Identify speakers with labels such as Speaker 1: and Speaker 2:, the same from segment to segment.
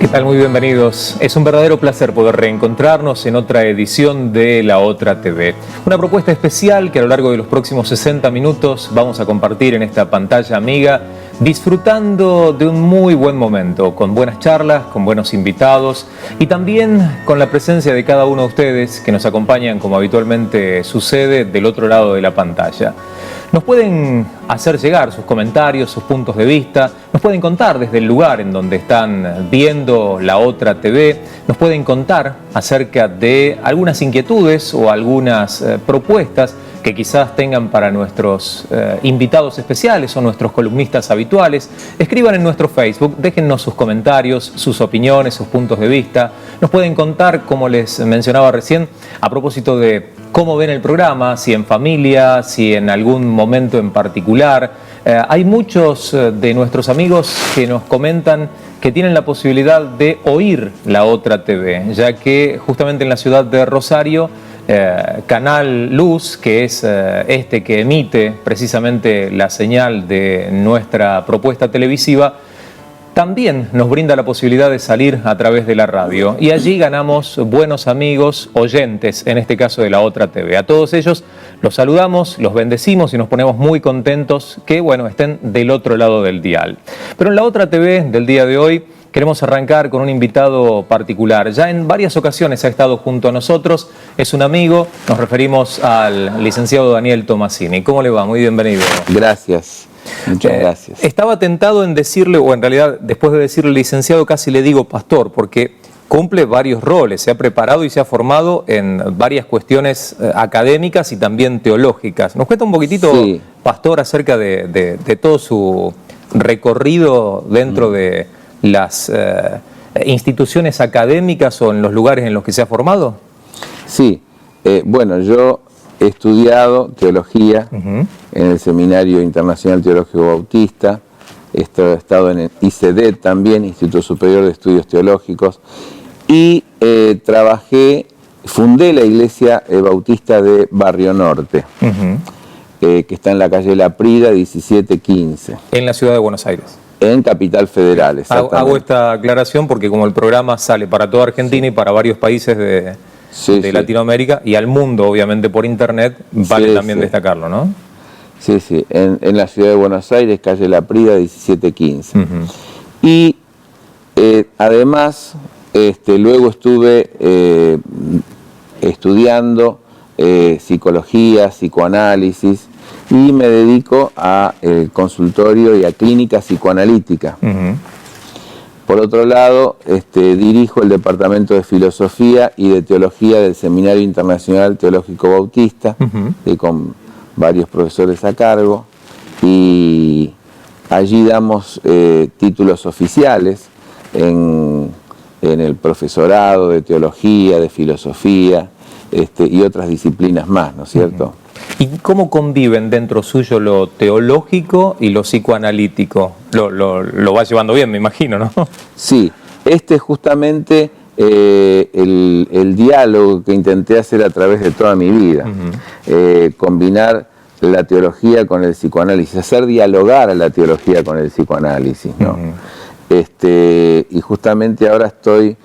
Speaker 1: ¿Qué tal? Muy bienvenidos. Es un verdadero placer poder reencontrarnos en otra edición de La Otra TV. Una propuesta especial que a lo largo de los próximos 60 minutos vamos a compartir en esta pantalla amiga, disfrutando de un muy buen momento, con buenas charlas, con buenos invitados y también con la presencia de cada uno de ustedes que nos acompañan, como habitualmente sucede, del otro lado de la pantalla. Nos pueden hacer llegar sus comentarios, sus puntos de vista, nos pueden contar desde el lugar en donde están viendo La Otra TV, nos pueden contar acerca de algunas inquietudes o algunas propuestas que quizás tengan para nuestros invitados especiales o nuestros columnistas habituales. Escriban en nuestro Facebook, déjennos sus comentarios, sus opiniones, sus puntos de vista. Nos pueden contar, como les mencionaba recién, a propósito de cómo ven el programa, si en familia, si en algún momento en particular. Hay muchos de nuestros amigos que nos comentan que tienen la posibilidad de oír La Otra TV, ya que justamente en la ciudad de Rosario, Canal Luz, que es este que emite precisamente la señal de nuestra propuesta televisiva, también nos brinda la posibilidad de salir a través de la radio. Y allí ganamos buenos amigos, oyentes, en este caso de La Otra TV. A todos ellos los saludamos, los bendecimos y nos ponemos muy contentos que, bueno, estén del otro lado del dial. Pero en La Otra TV del día de hoy queremos arrancar con un invitado particular. Ya en varias ocasiones ha estado junto a nosotros, es un amigo, nos referimos al licenciado Daniel Tomasini. ¿Cómo le va? Muy bienvenido.
Speaker 2: Gracias. Muchas gracias.
Speaker 1: Estaba tentado en decirle, o en realidad después de decirle licenciado casi le digo pastor, porque cumple varios roles, se ha preparado y se ha formado en varias cuestiones académicas y también teológicas. ¿Nos cuenta un poquitito, sí, pastor, acerca de todo su recorrido dentro de las instituciones académicas o en los lugares en los que se ha formado?
Speaker 2: Sí, bueno, yo he estudiado teología en el Seminario Internacional Teológico Bautista, he estado en el ICEDET también, Instituto Superior de Estudios Teológicos, y fundé la Iglesia Bautista de Barrio Norte, que está en la calle La Prida 1715.
Speaker 1: En la ciudad de Buenos Aires.
Speaker 2: En Capital Federal, exactamente.
Speaker 1: Hago esta aclaración porque como el programa sale para toda Argentina, sí, y para varios países de Latinoamérica y al mundo, obviamente, por internet, vale también destacarlo, ¿no?
Speaker 2: Sí, sí, en la ciudad de Buenos Aires, calle La Prida, 1715. Y además, luego estuve estudiando psicología, psicoanálisis, y me dedico a consultorio y a clínica psicoanalítica. Por otro lado, dirijo el Departamento de Filosofía y de Teología del Seminario Internacional Teológico Bautista, con varios profesores a cargo, y allí damos títulos oficiales en el profesorado de Teología, de Filosofía, y otras disciplinas más, ¿no es cierto?
Speaker 1: ¿Y cómo conviven dentro suyo lo teológico y lo psicoanalítico? Lo va llevando bien, me imagino, ¿no?
Speaker 2: Sí, justamente el diálogo que intenté hacer a través de toda mi vida, combinar la teología con el psicoanálisis, hacer dialogar a la teología con el psicoanálisis, ¿no? Y justamente ahora estoy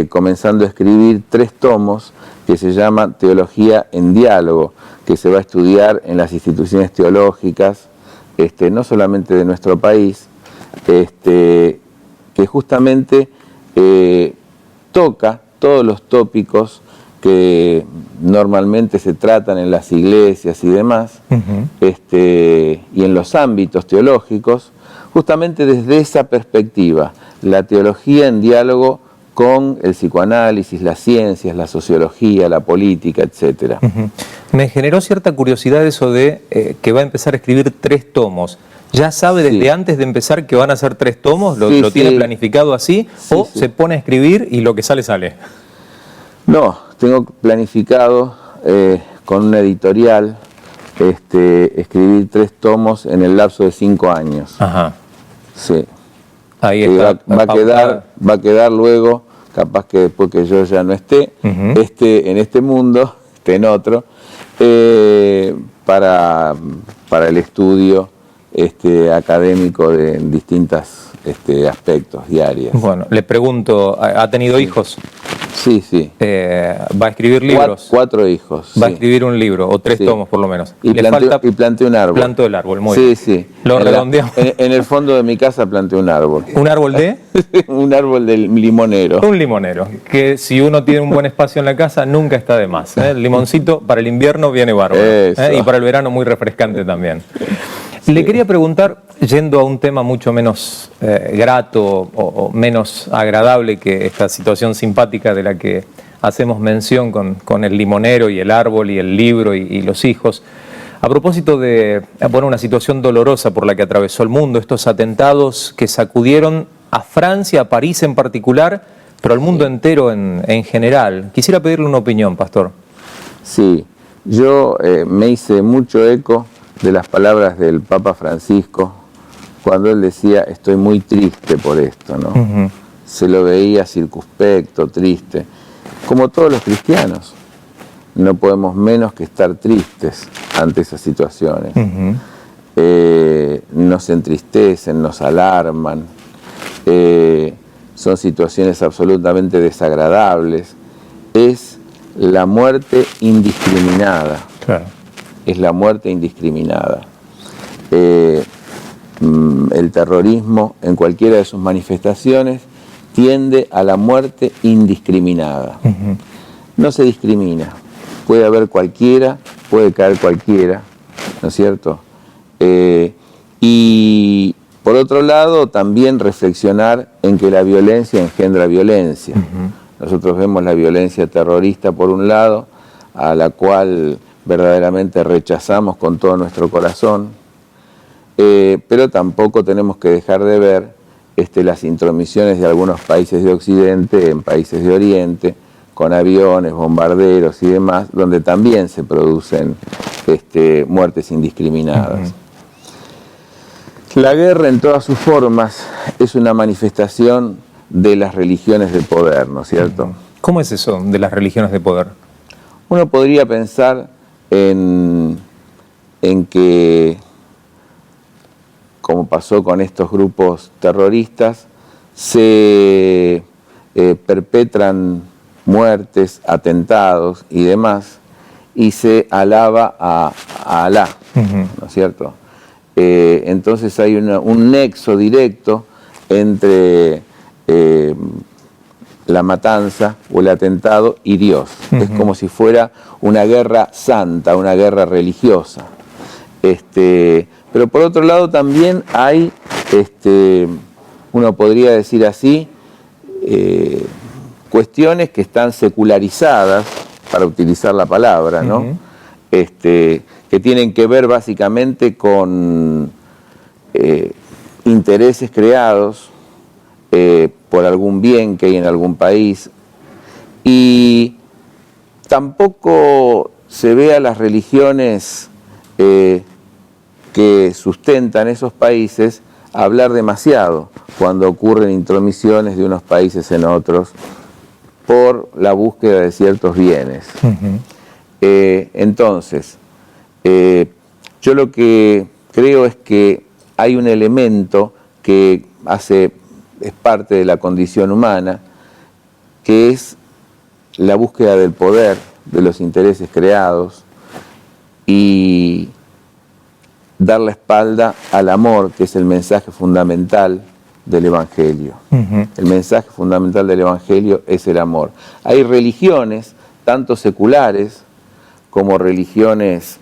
Speaker 2: comenzando a escribir 3 tomos que se llama Teología en Diálogo, que se va a estudiar en las instituciones teológicas, no solamente de nuestro país, que justamente toca todos los tópicos que normalmente se tratan en las iglesias y demás, y en los ámbitos teológicos, justamente desde esa perspectiva, la teología en diálogo con el psicoanálisis, las ciencias, la sociología, la política, etc.
Speaker 1: Me generó cierta curiosidad eso de que va a empezar a escribir 3 tomos. ¿Ya sabe desde antes de empezar que van a ser 3 tomos? ¿Lo tiene planificado así? ¿O se pone a escribir y lo que sale, sale?
Speaker 2: No, tengo planificado con una editorial escribir 3 tomos en el lapso de 5 años. Sí.
Speaker 1: Ahí está.
Speaker 2: Va a quedar luego, capaz que después que yo ya no esté, en este mundo, en otro, para el estudio académico de distintas aspectos y áreas.
Speaker 1: Bueno, le pregunto, ¿ha tenido hijos?
Speaker 2: Sí, sí.
Speaker 1: ¿Va a escribir libros?
Speaker 2: Cuatro hijos.
Speaker 1: Va a escribir un libro, o 3 tomos por lo menos.
Speaker 2: Y planté un árbol.
Speaker 1: Plantó el árbol, muy bien.
Speaker 2: Sí.
Speaker 1: Lo redondeamos.
Speaker 2: En el fondo de mi casa planté un árbol.
Speaker 1: ¿Un árbol de?
Speaker 2: Un árbol del limonero.
Speaker 1: Un limonero, que si uno tiene un buen espacio en la casa, nunca está de más. El limoncito para el invierno viene bárbaro. Y para el verano muy refrescante también. Sí. Le quería preguntar, yendo a un tema mucho menos grato o menos agradable que esta situación simpática de la que hacemos mención con el limonero y el árbol y el libro y los hijos, a propósito de una situación dolorosa por la que atravesó el mundo, estos atentados que sacudieron a Francia, a París en particular, pero al mundo entero en general. Quisiera pedirle una opinión, pastor.
Speaker 2: Sí, yo me hice mucho eco de las palabras del Papa Francisco cuando él decía: estoy muy triste por esto, ¿no? Se lo veía circunspecto, triste, como todos los cristianos. No podemos menos que estar tristes ante esas situaciones. Nos entristecen, nos alarman, son situaciones absolutamente desagradables. Es la muerte indiscriminada.
Speaker 1: Claro.
Speaker 2: Es la muerte indiscriminada. El terrorismo, en cualquiera de sus manifestaciones, tiende a la muerte indiscriminada. No se discrimina. Puede haber cualquiera, puede caer cualquiera, ¿no es cierto? Y por otro lado, también reflexionar en que la violencia engendra violencia. Nosotros vemos la violencia terrorista por un lado, a la cual verdaderamente rechazamos con todo nuestro corazón, pero tampoco tenemos que dejar de ver las intromisiones de algunos países de Occidente en países de Oriente, con aviones, bombarderos y demás, donde también se producen muertes indiscriminadas. La guerra en todas sus formas es una manifestación de las religiones de poder, ¿no es cierto?
Speaker 1: ¿Cómo es eso de las religiones de poder?
Speaker 2: Uno podría pensar en que, como pasó con estos grupos terroristas, se perpetran muertes, atentados y demás, y se alaba a Alá, ¿no es cierto? Entonces hay un nexo directo entre la matanza o el atentado y Dios. Es como si fuera una guerra santa, una guerra religiosa. Pero por otro lado también hay, uno podría decir así, cuestiones que están secularizadas, para utilizar la palabra, ¿no? Que tienen que ver básicamente con intereses creados por algún bien que hay en algún país, y tampoco se ve a las religiones que sustentan esos países hablar demasiado cuando ocurren intromisiones de unos países en otros por la búsqueda de ciertos bienes. Entonces, yo lo que creo es que hay un elemento que es parte de la condición humana, que es la búsqueda del poder, de los intereses creados, y dar la espalda al amor, que es el mensaje fundamental del Evangelio. El mensaje fundamental del Evangelio es el amor. Hay religiones, tanto seculares como religiones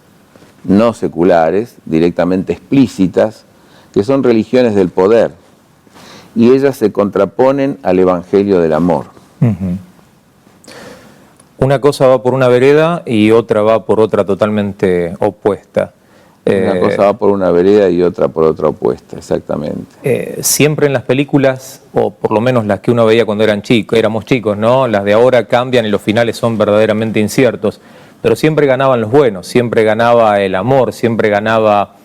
Speaker 2: no seculares, directamente explícitas, que son religiones del poder, y ellas se contraponen al Evangelio del amor.
Speaker 1: Una cosa va por una vereda y otra va por otra totalmente opuesta.
Speaker 2: Una cosa va por una vereda y otra por otra opuesta, exactamente.
Speaker 1: Siempre en las películas, o por lo menos las que uno veía cuando éramos chicos, ¿no? Las de ahora cambian y los finales son verdaderamente inciertos, pero siempre ganaban los buenos, siempre ganaba el amor, siempre ganaba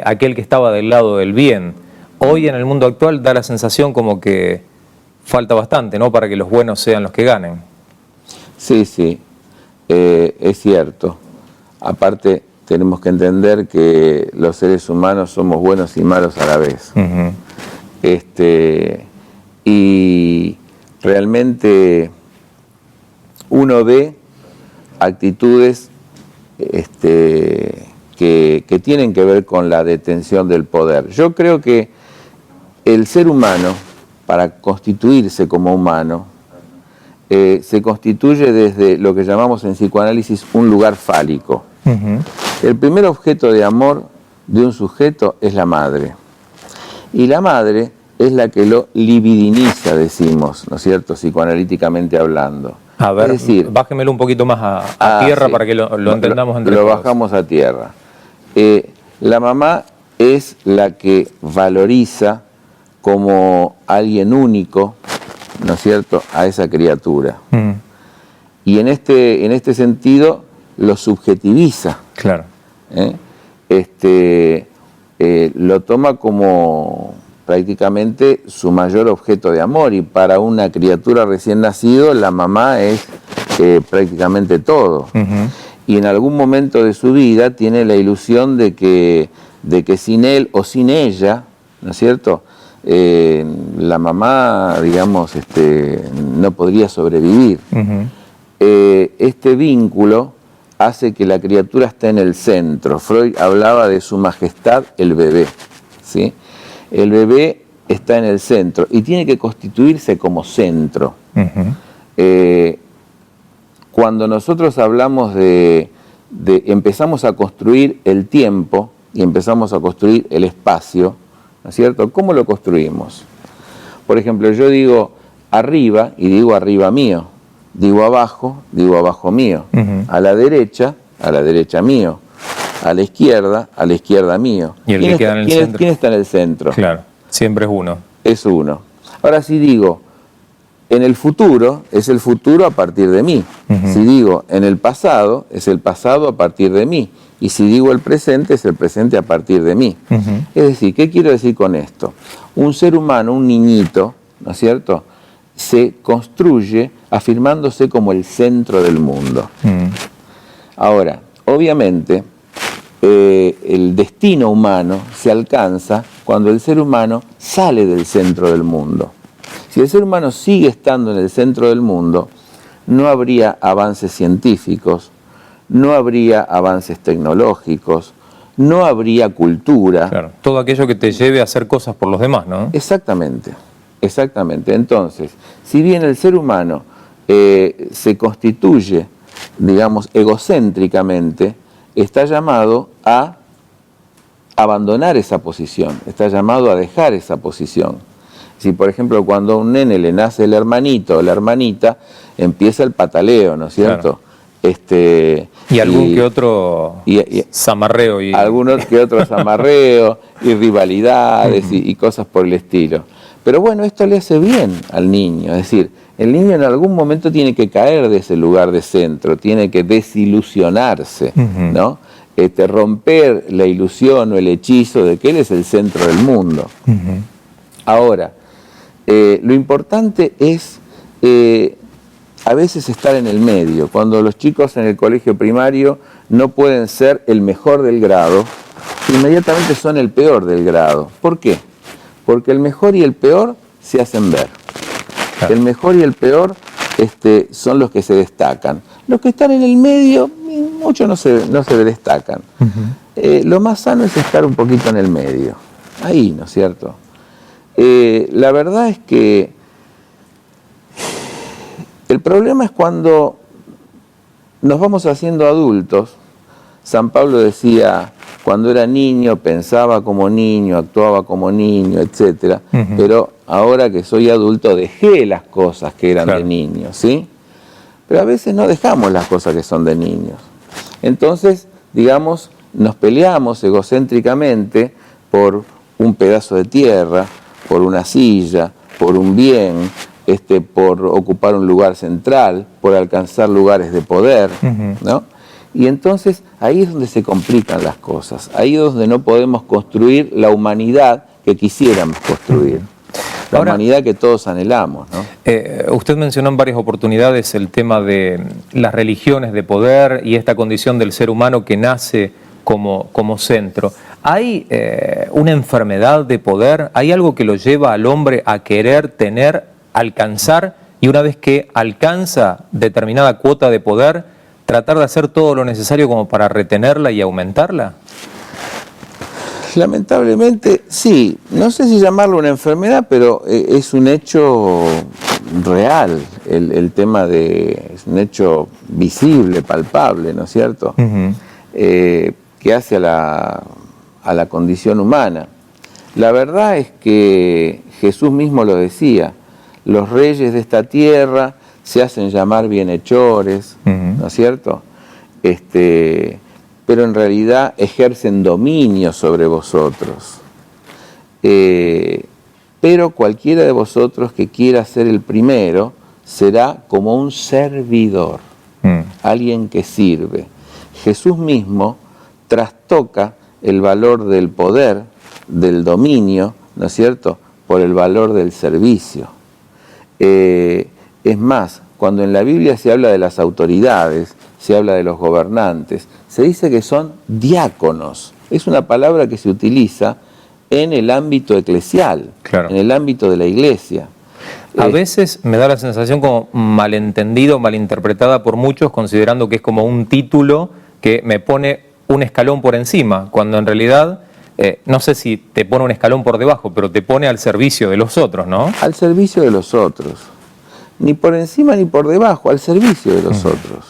Speaker 1: aquel que estaba del lado del bien. Hoy en el mundo actual da la sensación como que falta bastante, ¿no?, para que los buenos sean los que ganen.
Speaker 2: Sí, es cierto. Aparte, tenemos que entender que los seres humanos somos buenos y malos a la vez. Y realmente uno ve actitudes que tienen que ver con la detención del poder. Yo creo que el ser humano, para constituirse como humano, se constituye desde lo que llamamos en psicoanálisis un lugar fálico. El primer objeto de amor de un sujeto es la madre. Y la madre es la que lo libidiniza, decimos, ¿no es cierto?, psicoanalíticamente hablando.
Speaker 1: A ver,
Speaker 2: es decir,
Speaker 1: bájemelo un poquito más a tierra
Speaker 2: sí,
Speaker 1: para que lo entendamos entre
Speaker 2: todos. Lo
Speaker 1: todos.
Speaker 2: bajamos a tierra. La mamá es la que valoriza como alguien único, ¿no es cierto?, a esa criatura. Y en este sentido lo subjetiviza.
Speaker 1: Claro.
Speaker 2: Lo toma como prácticamente su mayor objeto de amor, y para una criatura recién nacido la mamá es prácticamente todo. Y en algún momento de su vida tiene la ilusión de que sin él o sin ella, ¿no es cierto?, la mamá, digamos, no podría sobrevivir. Este vínculo hace que la criatura esté en el centro. Freud hablaba de su majestad el bebé, ¿sí? El bebé está en el centro y tiene que constituirse como centro. Cuando nosotros hablamos de empezamos a construir el tiempo y empezamos a construir el espacio, ¿no es cierto?, ¿cómo lo construimos? Por ejemplo, yo digo arriba y digo arriba mío. Digo abajo mío. A la derecha mío. A la izquierda mío.
Speaker 1: ¿Y el que queda en el centro?
Speaker 2: ¿Quién está en el centro?
Speaker 1: Claro, siempre es uno.
Speaker 2: Es uno. Ahora, si digo en el futuro, es el futuro a partir de mí. Si digo en el pasado, es el pasado a partir de mí. Y si digo el presente, es el presente a partir de mí. Es decir, ¿qué quiero decir con esto? Un ser humano, un niñito, ¿no es cierto?, se construye afirmándose como el centro del mundo. Ahora, obviamente, el destino humano se alcanza cuando el ser humano sale del centro del mundo. Si el ser humano sigue estando en el centro del mundo, no habría avances científicos, no habría avances tecnológicos, no habría cultura.
Speaker 1: Claro, todo aquello que te lleve a hacer cosas por los demás, ¿no?
Speaker 2: Exactamente. Entonces, si bien el ser humano se constituye, digamos, egocéntricamente, está llamado a abandonar esa posición, está llamado a dejar esa posición. Si, por ejemplo, cuando a un nene le nace el hermanito o la hermanita, empieza el pataleo, ¿no es cierto?
Speaker 1: Claro. Y algún que otro zamarreo.
Speaker 2: Algunos que otros zamarreo y rivalidades y cosas por el estilo. Pero bueno, esto le hace bien al niño, es decir, el niño en algún momento tiene que caer de ese lugar de centro, tiene que desilusionarse, ¿no? Romper la ilusión o el hechizo de que él es el centro del mundo. Ahora, lo importante es a veces estar en el medio. Cuando los chicos en el colegio primario no pueden ser el mejor del grado, inmediatamente son el peor del grado. ¿Por qué? Porque el mejor y el peor se hacen ver. Claro. El mejor y el peor son los que se destacan. Los que están en el medio, muchos no se destacan. Lo más sano es estar un poquito en el medio. Ahí, ¿no es cierto? La verdad es que el problema es cuando nos vamos haciendo adultos. San Pablo decía, cuando era niño pensaba como niño, actuaba como niño, etc. Pero ahora que soy adulto dejé las cosas que eran de niños, ¿sí? Pero a veces no dejamos las cosas que son de niños. Entonces, digamos, nos peleamos egocéntricamente por un pedazo de tierra, por una silla, por un bien, por ocupar un lugar central, por alcanzar lugares de poder, ¿no? Y entonces ahí es donde se complican las cosas, ahí es donde no podemos construir la humanidad que quisiéramos construir, la humanidad que todos anhelamos, ¿no?
Speaker 1: Usted mencionó en varias oportunidades el tema de las religiones de poder y esta condición del ser humano que nace como centro. ¿Hay una enfermedad de poder? ¿Hay algo que lo lleva al hombre a querer tener, alcanzar, y una vez que alcanza determinada cuota de poder, tratar de hacer todo lo necesario como para retenerla y aumentarla?
Speaker 2: Lamentablemente, sí. No sé si llamarlo una enfermedad, pero es un hecho real. El tema es un hecho visible, palpable, ¿no es cierto? Que hace a la condición humana. La verdad es que Jesús mismo lo decía: los reyes de esta tierra se hacen llamar bienhechores, ¿no es cierto? Pero en realidad ejercen dominio sobre vosotros. Pero cualquiera de vosotros que quiera ser el primero será como un servidor, alguien que sirve. Jesús mismo trastoca el valor del poder, del dominio, ¿no es cierto?, por el valor del servicio. Es más, cuando en la Biblia se habla de las autoridades, se habla de los gobernantes, se dice que son diáconos. Es una palabra que se utiliza en el ámbito eclesial, claro, en el ámbito de la iglesia.
Speaker 1: A veces me da la sensación como malentendido, malinterpretada por muchos, considerando que es como un título que me pone un escalón por encima, cuando en realidad, no sé si te pone un escalón por debajo, pero te pone al servicio de los otros, ¿no?
Speaker 2: Al servicio de los otros. Ni por encima ni por debajo, al servicio de los otros.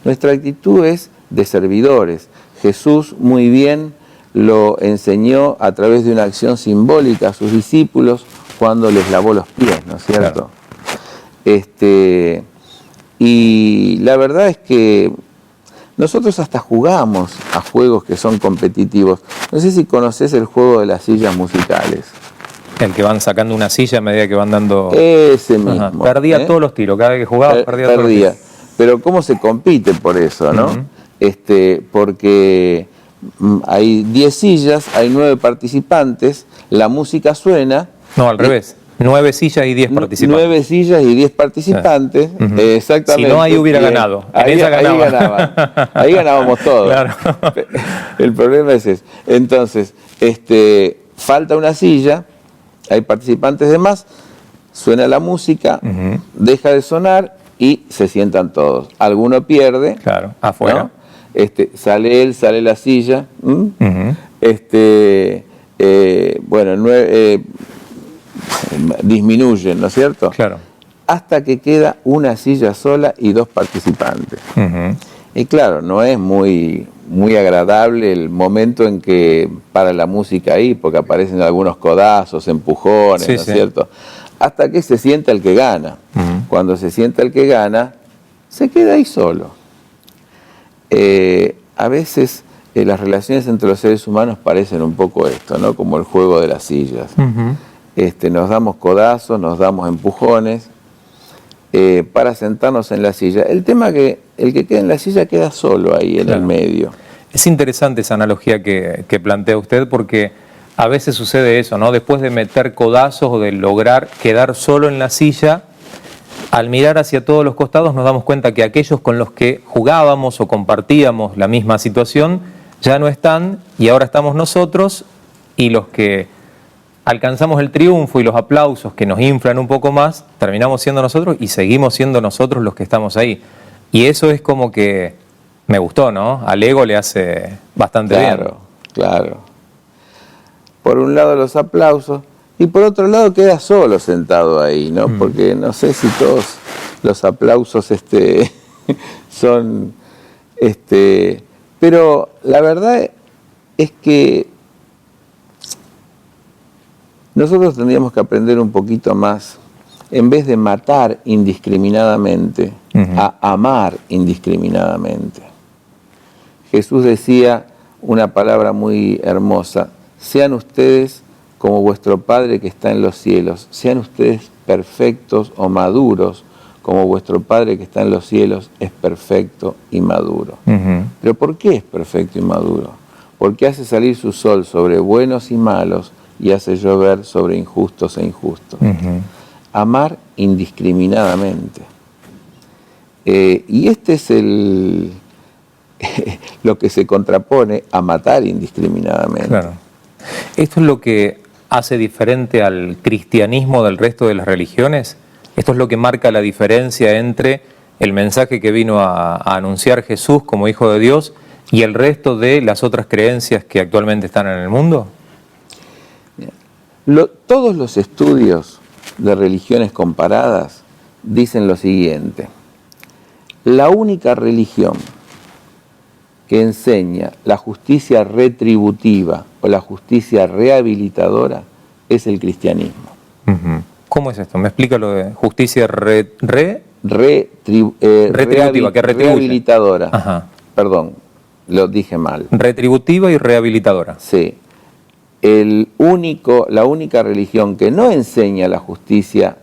Speaker 2: Nuestra actitud es de servidores. Jesús muy bien lo enseñó a través de una acción simbólica a sus discípulos cuando les lavó los pies, ¿no es cierto? Claro. Y la verdad es que nosotros hasta jugamos a juegos que son competitivos. No sé si conoces el juego de las sillas musicales.
Speaker 1: El que van sacando una silla a medida que van dando...
Speaker 2: Ese mismo.
Speaker 1: Ajá. Perdía todos los tiros, cada vez que jugaba perdía todos los tiros.
Speaker 2: Pero ¿cómo se compite por eso, no? Porque hay 10 sillas, hay 9 participantes, la música suena...
Speaker 1: No, al revés. 9 sillas y 10 participantes.
Speaker 2: 9 sillas y 10 participantes, exactamente.
Speaker 1: Si no, ahí hubiera ganado.
Speaker 2: Ahí ganábamos todos. Claro. El problema es ese. Entonces, falta una silla, hay participantes de más, suena la música, deja de sonar y se sientan todos. Alguno pierde. Claro, afuera. ¿No? Sale él, sale la silla. Disminuyen, ¿no es cierto? Claro. Hasta que queda una silla sola y 2 participantes. Y claro, no es muy agradable el momento en que para la música ahí, porque aparecen algunos codazos, empujones, ¿no es cierto? Hasta que se sienta el que gana. Cuando se sienta el que gana, se queda ahí solo. A veces las relaciones entre los seres humanos parecen un poco esto, ¿no? Como el juego de las sillas. Nos damos codazos, nos damos empujones para sentarnos en la silla. El tema es que el que queda en la silla queda solo ahí en el medio.
Speaker 1: Es interesante esa analogía que plantea usted, porque a veces sucede eso, ¿no? Después de meter codazos o de lograr quedar solo en la silla, al mirar hacia todos los costados nos damos cuenta que aquellos con los que jugábamos o compartíamos la misma situación ya no están, y ahora estamos nosotros, y los que alcanzamos el triunfo y los aplausos que nos inflan un poco más, terminamos siendo nosotros y seguimos siendo nosotros los que estamos ahí. Y eso es como que me gustó, ¿no? Al ego le hace bastante bien.
Speaker 2: Claro, claro. Por un lado los aplausos y por otro lado queda solo sentado ahí, ¿no? Porque no sé si todos los aplausos son... Pero la verdad es que nosotros tendríamos que aprender un poquito más, en vez de matar indiscriminadamente, a amar indiscriminadamente. Jesús decía una palabra muy hermosa: sean ustedes como vuestro Padre que está en los cielos, sean ustedes perfectos o maduros, como vuestro Padre que está en los cielos es perfecto y maduro. ¿Pero por qué es perfecto y maduro? Porque hace salir su sol sobre buenos y malos, y hace llover sobre injustos e injustos. Amar indiscriminadamente. Y este es el lo que se contrapone a matar indiscriminadamente.
Speaker 1: Claro. ¿Esto es lo que hace diferente al cristianismo del resto de las religiones? ¿Esto es lo que marca la diferencia entre el mensaje que vino a anunciar Jesús como Hijo de Dios y el resto de las otras creencias que actualmente están en el mundo?
Speaker 2: Todos los estudios de religiones comparadas dicen lo siguiente: la única religión que enseña la justicia retributiva o la justicia rehabilitadora es el cristianismo.
Speaker 1: ¿Cómo es esto? ¿Me explica lo de justicia retributiva? Que retribuye.
Speaker 2: Rehabilitadora.
Speaker 1: Ajá.
Speaker 2: Perdón, lo dije mal.
Speaker 1: Retributiva y rehabilitadora.
Speaker 2: Sí. La única religión que no enseña la justicia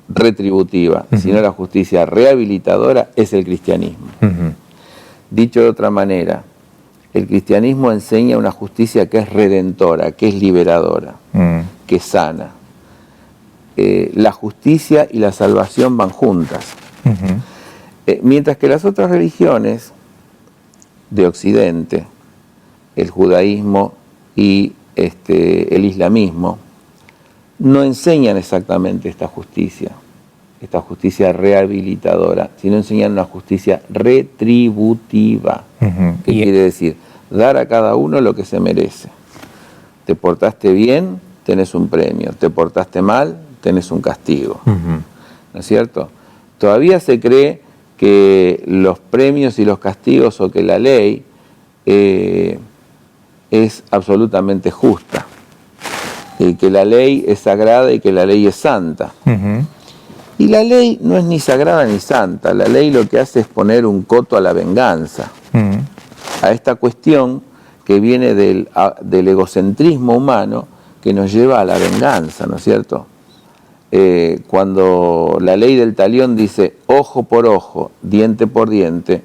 Speaker 2: retributiva, sino la justicia rehabilitadora, es el cristianismo. Dicho de otra manera, el cristianismo enseña una justicia que es redentora, que es liberadora, que sana. La justicia y la salvación van juntas. Mientras que las otras religiones de Occidente, el judaísmo y el islamismo, no enseñan exactamente esta justicia rehabilitadora, sino enseñan una justicia retributiva, que quiere decir dar a cada uno lo que se merece. Te portaste bien, tenés un premio; te portaste mal, tenés un castigo. ¿No es cierto? Todavía se cree que los premios y los castigos, o que la ley es absolutamente justa, y que la ley es sagrada y que la ley es santa. Y la ley no es ni sagrada ni santa. La ley lo que hace es poner un coto a la venganza, a esta cuestión que viene del egocentrismo humano, que nos lleva a la venganza, ¿no es cierto? Cuando la ley del talión dice ojo por ojo, diente por diente,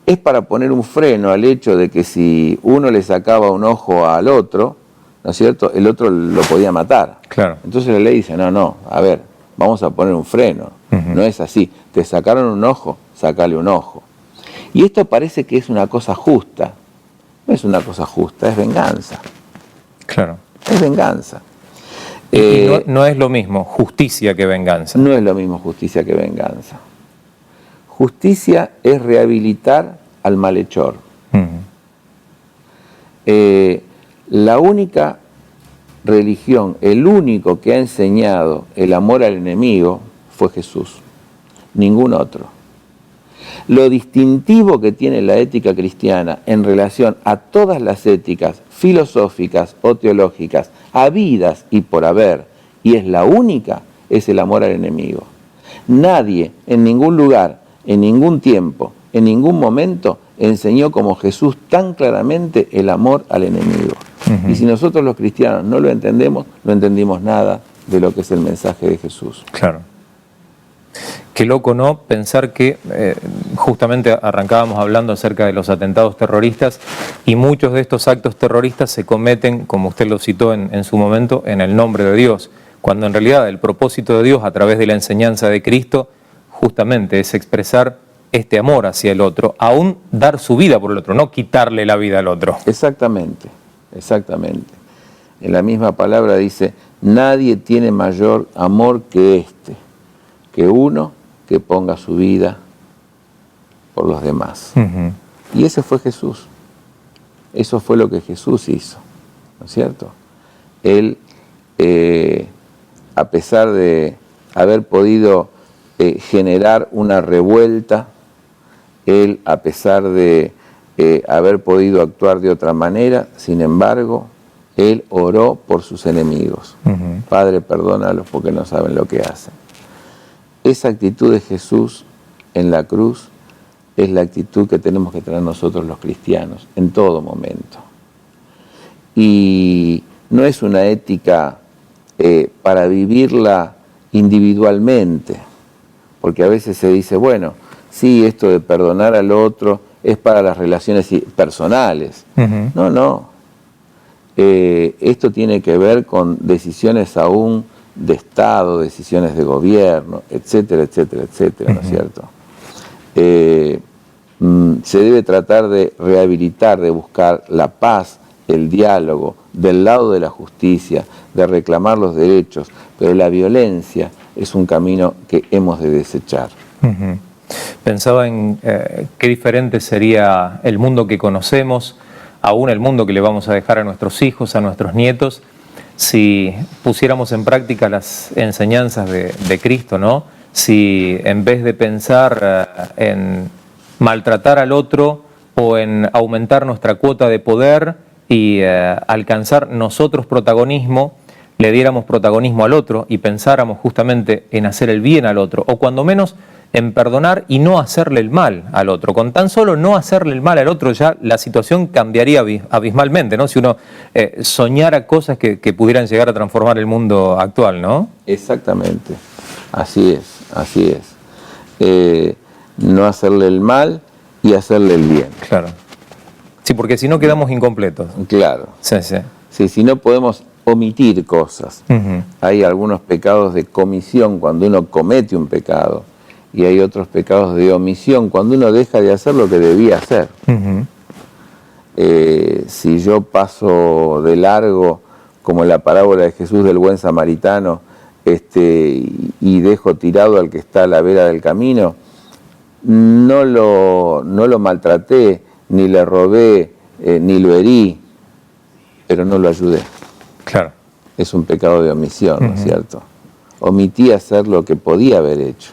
Speaker 2: es para poner un freno al hecho de que si uno le sacaba un ojo al otro, ¿no es cierto?, el otro lo podía matar.
Speaker 1: Claro.
Speaker 2: Entonces la ley dice, no, a ver, vamos a poner un freno. No es así. Te sacaron un ojo, sacale un ojo. Y esto parece que es una cosa justa. No es una cosa justa, es venganza.
Speaker 1: Claro.
Speaker 2: Es venganza.
Speaker 1: Y no es lo mismo justicia que venganza.
Speaker 2: No es lo mismo justicia que venganza. Justicia es rehabilitar al malhechor. La única religión, el único que ha enseñado el amor al enemigo fue Jesús, ningún otro. Lo distintivo que tiene la ética cristiana en relación a todas las éticas filosóficas o teológicas habidas y por haber, y es la única, es el amor al enemigo. Nadie, en ningún lugar, en ningún tiempo, en ningún momento, enseñó como Jesús tan claramente el amor al enemigo. Y si nosotros los cristianos no lo entendemos, no entendimos nada de lo que es el mensaje de Jesús.
Speaker 1: Claro. Qué loco, ¿no? Pensar que justamente arrancábamos hablando acerca de los atentados terroristas, y muchos de estos actos terroristas se cometen, como usted lo citó en su momento, en el nombre de Dios, cuando en realidad el propósito de Dios a través de la enseñanza de Cristo justamente es expresar este amor hacia el otro, aún dar su vida por el otro, no quitarle la vida al otro.
Speaker 2: Exactamente. En la misma palabra dice, nadie tiene mayor amor que que uno que ponga su vida por los demás. Y ese fue Jesús. Eso fue lo que Jesús hizo, ¿no es cierto? Él, a pesar de haber podido generar una revuelta, él, a pesar de haber podido actuar de otra manera, sin embargo, él oró por sus enemigos. Padre, perdónalos porque no saben lo que hacen. Esa actitud de Jesús en la cruz es la actitud que tenemos que tener nosotros los cristianos en todo momento. Y no es una ética para vivirla individualmente, porque a veces se dice, bueno, sí, esto de perdonar al otro es para las relaciones personales. No. Esto tiene que ver con decisiones aún de Estado, decisiones de gobierno, etcétera, ¿no es cierto? se debe tratar de rehabilitar, de buscar la paz, el diálogo, del lado de la justicia, de reclamar los derechos, pero la violencia es un camino que hemos de desechar.
Speaker 1: Uh-huh. Pensaba en qué diferente sería el mundo que conocemos, aún el mundo que le vamos a dejar a nuestros hijos, a nuestros nietos, si pusiéramos en práctica las enseñanzas de Cristo, ¿no? Si en vez de pensar en maltratar al otro o en aumentar nuestra cuota de poder y alcanzar nosotros protagonismo, le diéramos protagonismo al otro y pensáramos justamente en hacer el bien al otro, o cuando menos en perdonar y no hacerle el mal al otro. Con tan solo no hacerle el mal al otro ya la situación cambiaría abismalmente, ¿no? Si uno soñara cosas que pudieran llegar a transformar el mundo actual, ¿no?
Speaker 2: Exactamente, así es. No hacerle el mal y hacerle el bien.
Speaker 1: Claro. Sí, porque si no quedamos incompletos.
Speaker 2: Claro. Sí, si no podemos omitir cosas. Uh-huh. Hay algunos pecados de comisión cuando uno comete un pecado y hay otros pecados de omisión cuando uno deja de hacer lo que debía hacer. Uh-huh. Si yo paso de largo, como la parábola de Jesús del buen samaritano, y dejo tirado al que está a la vera del camino, no lo maltraté, ni le robé, ni lo herí, pero no lo ayudé.
Speaker 1: Claro.
Speaker 2: Es un pecado de omisión, ¿no es cierto? Omití hacer lo que podía haber hecho,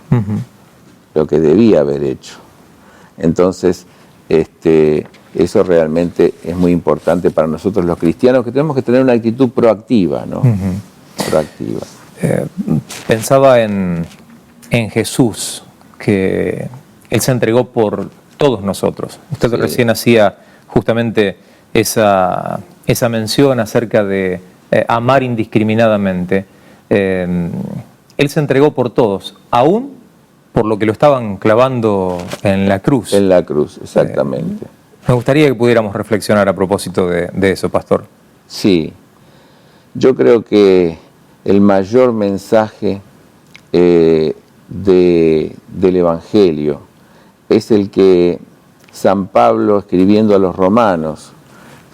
Speaker 2: lo que debía haber hecho. Entonces, eso realmente es muy importante para nosotros los cristianos, que tenemos que tener una actitud proactiva, ¿no? Proactiva.
Speaker 1: Pensaba en Jesús, que Él se entregó por todos nosotros. Usted recién hacía justamente esa mención acerca de amar indiscriminadamente. Él se entregó por todos, aún por lo que lo estaban clavando en la cruz.
Speaker 2: En la cruz, exactamente.
Speaker 1: Me gustaría que pudiéramos reflexionar a propósito de eso, pastor.
Speaker 2: Sí, yo creo que el mayor mensaje del Evangelio es el que San Pablo, escribiendo a los romanos,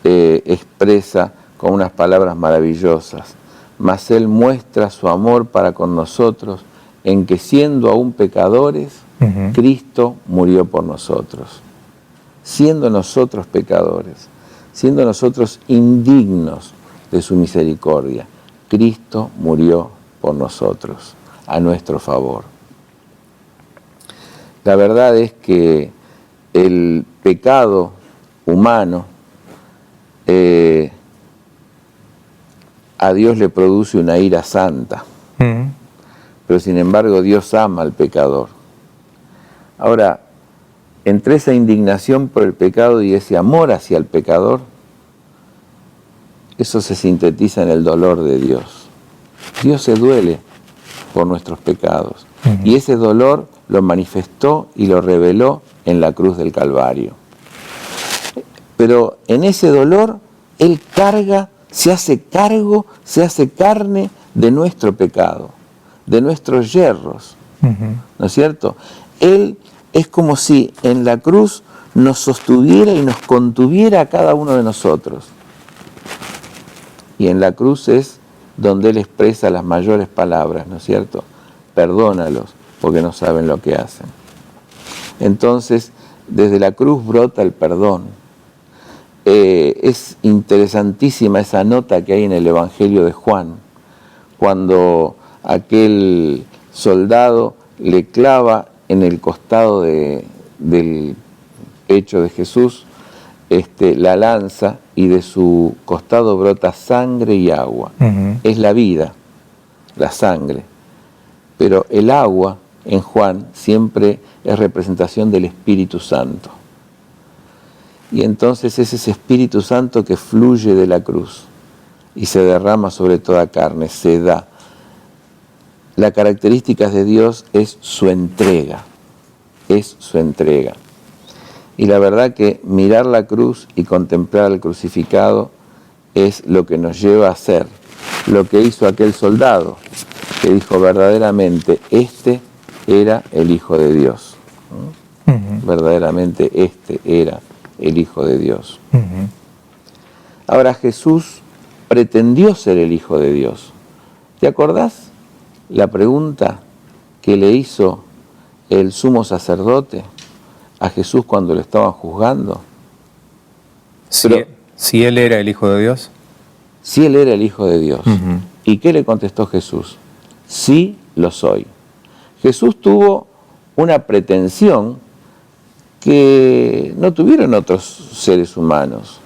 Speaker 2: expresa con unas palabras maravillosas. Mas Él muestra su amor para con nosotros en que, siendo aún pecadores, Cristo murió por nosotros. Siendo nosotros pecadores, siendo nosotros indignos de su misericordia, Cristo murió por nosotros, a nuestro favor. La verdad es que el pecado humano a Dios le produce una ira santa, pero sin embargo Dios ama al pecador. Ahora, entre esa indignación por el pecado y ese amor hacia el pecador, eso se sintetiza en el dolor de Dios. Dios se duele por nuestros pecados, y ese dolor lo manifestó y lo reveló en la cruz del Calvario. Pero en ese dolor Él se hace carne de nuestro pecado, de nuestros yerros, ¿no es cierto? Él es como si en la cruz nos sostuviera y nos contuviera a cada uno de nosotros. Y en la cruz es donde Él expresa las mayores palabras, ¿no es cierto? Perdónalos, porque no saben lo que hacen. Entonces, desde la cruz brota el perdón. Es interesantísima esa nota que hay en el Evangelio de Juan, cuando aquel soldado le clava en el costado del pecho de Jesús la lanza, y de su costado brota sangre y agua. Es la vida, la sangre. Pero el agua en Juan siempre es representación del Espíritu Santo. Y entonces es ese Espíritu Santo que fluye de la cruz y se derrama sobre toda carne, se da. La característica de Dios es su entrega, Y la verdad que mirar la cruz y contemplar al crucificado es lo que nos lleva a hacer lo que hizo aquel soldado, que dijo verdaderamente, este era el Hijo de Dios. Verdaderamente este era el Hijo de Dios. Ahora Jesús pretendió ser el Hijo de Dios. ¿Te acordás la pregunta que le hizo el sumo sacerdote a Jesús cuando lo estaban juzgando?
Speaker 1: Si él era el Hijo de Dios.
Speaker 2: Si él era el Hijo de Dios. ¿Y qué le contestó Jesús? Sí, lo soy. Jesús tuvo una pretensión que no tuvieron otros seres humanos.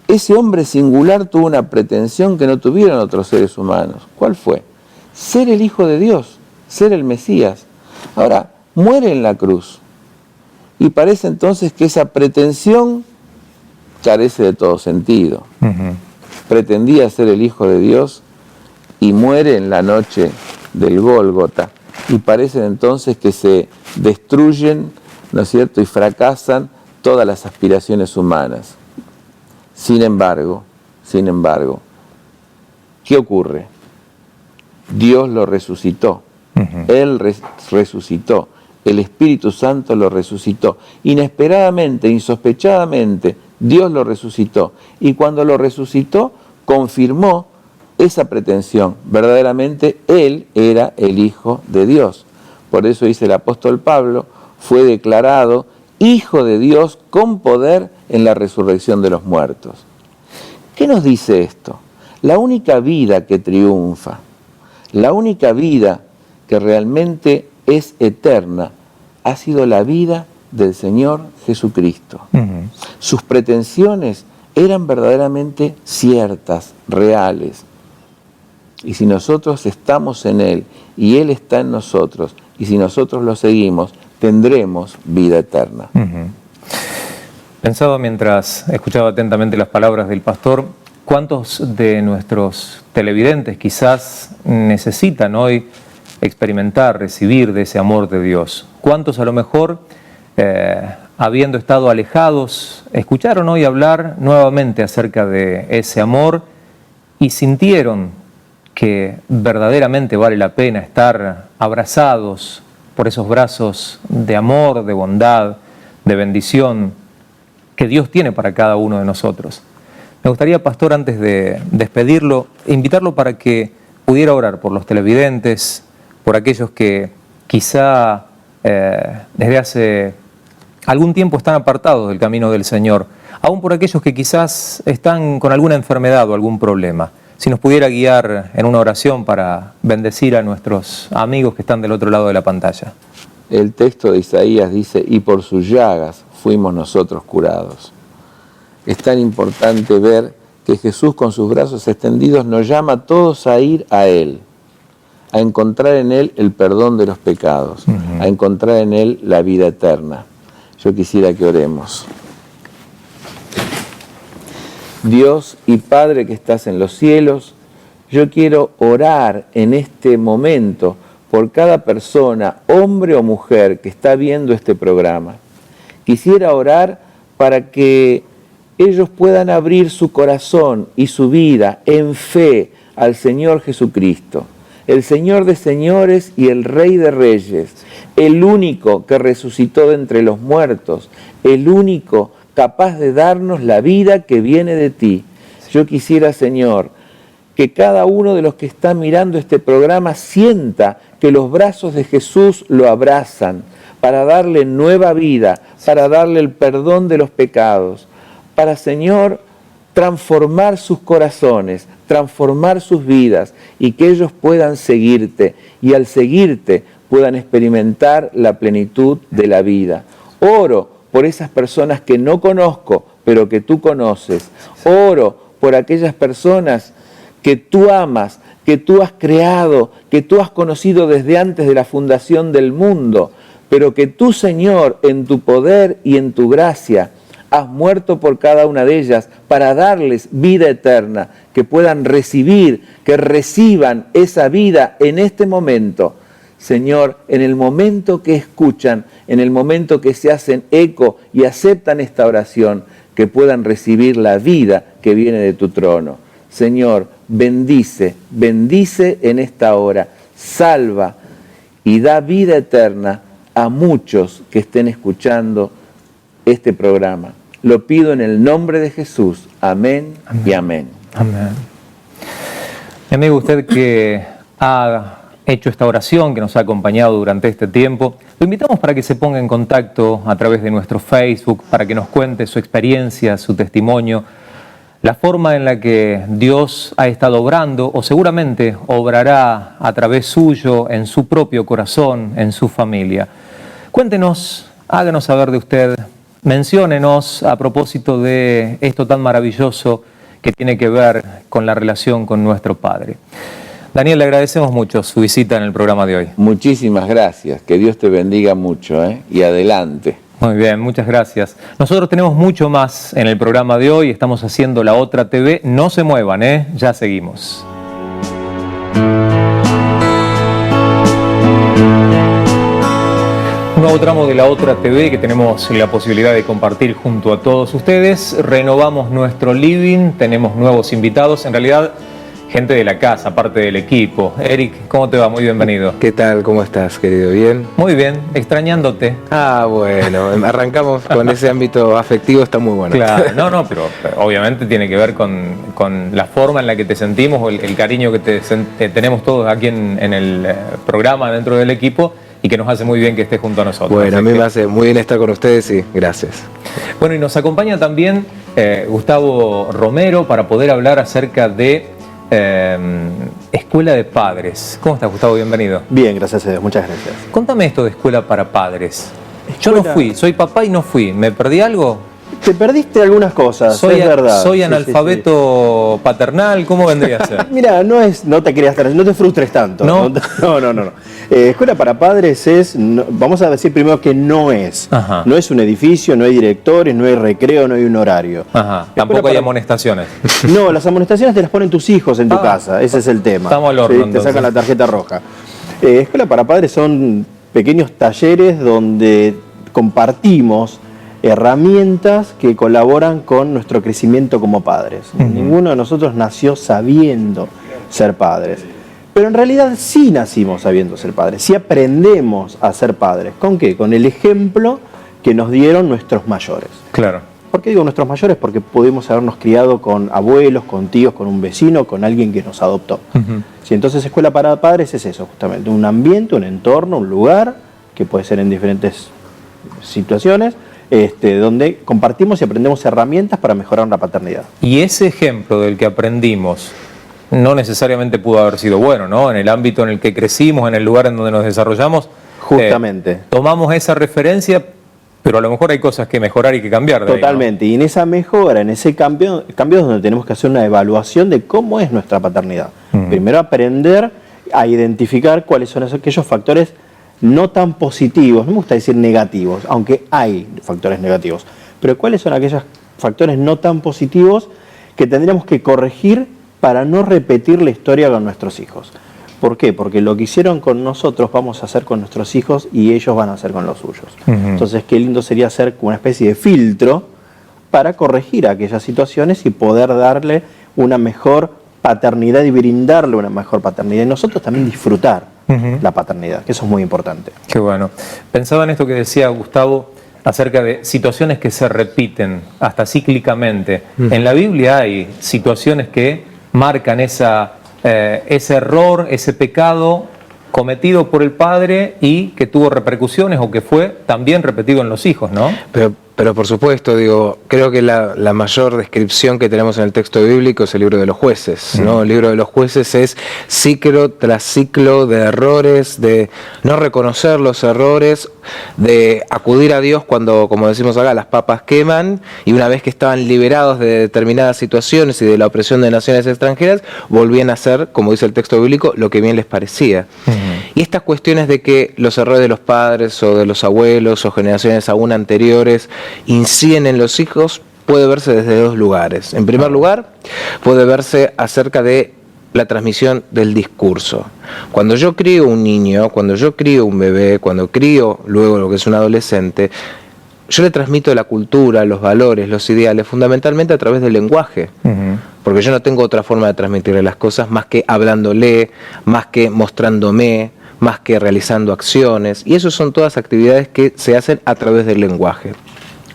Speaker 2: Ese hombre singular tuvo una pretensión que no tuvieron otros seres humanos. ¿Cuál fue? Ser el Hijo de Dios, ser el Mesías. Ahora, muere en la cruz. Y parece entonces que esa pretensión carece de todo sentido. Pretendía ser el Hijo de Dios y muere en la noche del Gólgota. Y parece entonces que se destruyen, ¿no es cierto?, y fracasan todas las aspiraciones humanas. Sin embargo, ¿qué ocurre? Dios lo resucitó. Él resucitó. El Espíritu Santo lo resucitó. Inesperadamente, insospechadamente, Dios lo resucitó. Y cuando lo resucitó, confirmó esa pretensión. Verdaderamente, Él era el Hijo de Dios. Por eso dice el apóstol Pablo, fue declarado Hijo de Dios con poder en la resurrección de los muertos. ¿Qué nos dice esto? La única vida que triunfa, la única vida que realmente es eterna, ha sido la vida del Señor Jesucristo. Sus pretensiones eran verdaderamente ciertas, reales. Y si nosotros estamos en Él y Él está en nosotros, y si nosotros lo seguimos, tendremos vida eterna.
Speaker 1: Pensaba mientras escuchaba atentamente las palabras del pastor, ¿cuántos de nuestros televidentes quizás necesitan hoy experimentar, recibir de ese amor de Dios? ¿Cuántos a lo mejor, habiendo estado alejados, escucharon hoy hablar nuevamente acerca de ese amor y sintieron que verdaderamente vale la pena estar abrazados por esos brazos de amor, de bondad, de bendición que Dios tiene para cada uno de nosotros? Me gustaría, pastor, antes de despedirlo, invitarlo para que pudiera orar por los televidentes, por aquellos que quizá desde hace algún tiempo están apartados del camino del Señor, aún por aquellos que quizás están con alguna enfermedad o algún problema. Si nos pudiera guiar en una oración para bendecir a nuestros amigos que están del otro lado de la pantalla.
Speaker 2: El texto de Isaías dice, y por sus llagas fuimos nosotros curados. Es tan importante ver que Jesús con sus brazos extendidos nos llama a todos a ir a Él, a encontrar en Él el perdón de los pecados, a encontrar en Él la vida eterna. Yo quisiera que oremos. Dios y Padre que estás en los cielos, yo quiero orar en este momento por cada persona, hombre o mujer, que está viendo este programa. Quisiera orar para que ellos puedan abrir su corazón y su vida en fe al Señor Jesucristo, el Señor de señores y el Rey de reyes, el único que resucitó de entre los muertos, el único capaz de darnos la vida que viene de ti. Yo quisiera, Señor, que cada uno de los que está mirando este programa sienta que los brazos de Jesús lo abrazan para darle nueva vida, para darle el perdón de los pecados, para, Señor, transformar sus corazones, transformar sus vidas y que ellos puedan seguirte y al seguirte puedan experimentar la plenitud de la vida. Oro por esas personas que no conozco, pero que tú conoces. Oro por aquellas personas que tú amas, que tú has creado, que tú has conocido desde antes de la fundación del mundo, pero que tú, Señor, en tu poder y en tu gracia, has muerto por cada una de ellas para darles vida eterna, que puedan recibir, que reciban esa vida en este momento. Señor, en el momento que escuchan, en el momento que se hacen eco y aceptan esta oración, que puedan recibir la vida que viene de tu trono. Señor, bendice en esta hora, salva y da vida eterna a muchos que estén escuchando este programa. Lo pido en el nombre de Jesús. Amén, amén. Y amén.
Speaker 1: Amén. Mi amigo, usted que ha hecho esta oración, que nos ha acompañado durante este tiempo, lo invitamos para que se ponga en contacto a través de nuestro Facebook, para que nos cuente su experiencia, su testimonio, la forma en la que Dios ha estado obrando o seguramente obrará a través suyo en su propio corazón, en su familia. Cuéntenos, háganos saber de usted, menciónenos a propósito de esto tan maravilloso que tiene que ver con la relación con nuestro Padre. Daniel, le agradecemos mucho su visita en el programa de hoy.
Speaker 2: Muchísimas gracias, que Dios te bendiga mucho, y adelante.
Speaker 1: Muy bien, muchas gracias. Nosotros tenemos mucho más en el programa de hoy, estamos haciendo La Otra TV, no se muevan, ya seguimos. Un nuevo tramo de La Otra TV que tenemos la posibilidad de compartir junto a todos ustedes. Renovamos nuestro living, tenemos nuevos invitados, en realidad gente de la casa, parte del equipo. Eric, ¿cómo te va? Muy bienvenido.
Speaker 3: ¿Qué tal? ¿Cómo estás, querido? ¿Bien?
Speaker 1: Muy bien, extrañándote.
Speaker 3: Ah, bueno, arrancamos con ese ámbito afectivo, está muy bueno.
Speaker 1: Claro, no, pero obviamente tiene que ver con la forma en la que te sentimos, o el cariño que tenemos todos aquí en el programa, dentro del equipo, y que nos hace muy bien que estés junto a nosotros.
Speaker 3: Bueno, a mí me hace muy bien estar con ustedes y gracias.
Speaker 1: Bueno, y nos acompaña también Gustavo Romero para poder hablar acerca de Escuela de Padres. ¿Cómo estás, Gustavo? Bienvenido.
Speaker 4: Bien, gracias a Dios, muchas gracias.
Speaker 1: Contame esto de Escuela para Padres. Yo no fui, soy papá y no fui. ¿Me perdí algo?
Speaker 4: Te perdiste algunas cosas, es verdad.
Speaker 1: ¿Soy analfabeto paternal? ¿Cómo vendría a ser?
Speaker 4: Mira, no te frustres tanto.
Speaker 1: ¿No?
Speaker 4: No. Escuela para Padres vamos a decir primero que no es.
Speaker 1: Ajá.
Speaker 4: No es un edificio, no hay directores, no hay recreo, no hay un horario.
Speaker 1: Ajá. Tampoco hay amonestaciones.
Speaker 4: No, las amonestaciones te las ponen tus hijos en tu casa, ese es el tema.
Speaker 1: Estamos al horno,
Speaker 4: te sacan la tarjeta roja. Escuela para Padres son pequeños talleres donde compartimos herramientas que colaboran con nuestro crecimiento como padres. Ninguno de nosotros nació sabiendo ser padres, pero en realidad sí nacimos sabiendo ser padres, sí aprendemos a ser padres. ¿Con qué? Con el ejemplo que nos dieron nuestros mayores.
Speaker 1: Claro.
Speaker 4: ¿Por qué digo nuestros mayores? Porque pudimos habernos criado con abuelos, con tíos, con un vecino, con alguien que nos adoptó. Sí, entonces Escuela para Padres es eso, justamente, un ambiente, un entorno, un lugar, que puede ser en diferentes situaciones, donde compartimos y aprendemos herramientas para mejorar la paternidad.
Speaker 1: Y ese ejemplo del que aprendimos no necesariamente pudo haber sido bueno, ¿no? En el ámbito en el que crecimos, en el lugar en donde nos desarrollamos.
Speaker 4: Justamente.
Speaker 1: Tomamos esa referencia, pero a lo mejor hay cosas que mejorar y que cambiar.
Speaker 4: Totalmente. Ahí, ¿no? Y en esa mejora, en ese cambio es donde tenemos que hacer una evaluación de cómo es nuestra paternidad. Primero aprender a identificar cuáles son aquellos factores no tan positivos, no me gusta decir negativos, aunque hay factores negativos, pero cuáles son aquellos factores no tan positivos que tendríamos que corregir para no repetir la historia con nuestros hijos. ¿Por qué? Porque lo que hicieron con nosotros vamos a hacer con nuestros hijos y ellos van a hacer con los suyos. Entonces, qué lindo sería hacer una especie de filtro para corregir aquellas situaciones y poder darle una mejor paternidad y brindarle una mejor paternidad y nosotros también disfrutar la paternidad, que eso es muy importante.
Speaker 1: Qué bueno. Pensaba en esto que decía Gustavo acerca de situaciones que se repiten hasta cíclicamente. En la Biblia hay situaciones que marcan ese error, ese pecado cometido por el padre y que tuvo repercusiones o que fue también repetido en los hijos, ¿no?
Speaker 3: Pero por supuesto, creo que la mayor descripción que tenemos en el texto bíblico es el libro de los jueces, ¿no? El libro de los jueces es ciclo tras ciclo de errores, de no reconocer los errores, de acudir a Dios cuando, como decimos acá, las papas queman, y una vez que estaban liberados de determinadas situaciones y de la opresión de naciones extranjeras, volvían a hacer, como dice el texto bíblico, lo que bien les parecía. Y estas cuestiones de que los errores de los padres o de los abuelos o generaciones aún anteriores inciden en los hijos puede verse desde dos lugares. En primer lugar, puede verse acerca de la transmisión del discurso. Cuando yo crío un niño, cuando yo crío un bebé, cuando crío luego lo que es un adolescente, yo le transmito la cultura, los valores, los ideales, fundamentalmente a través del lenguaje. Porque yo no tengo otra forma de transmitirle las cosas más que hablándole, más que mostrándome, más que realizando acciones, y eso son todas actividades que se hacen a través del lenguaje.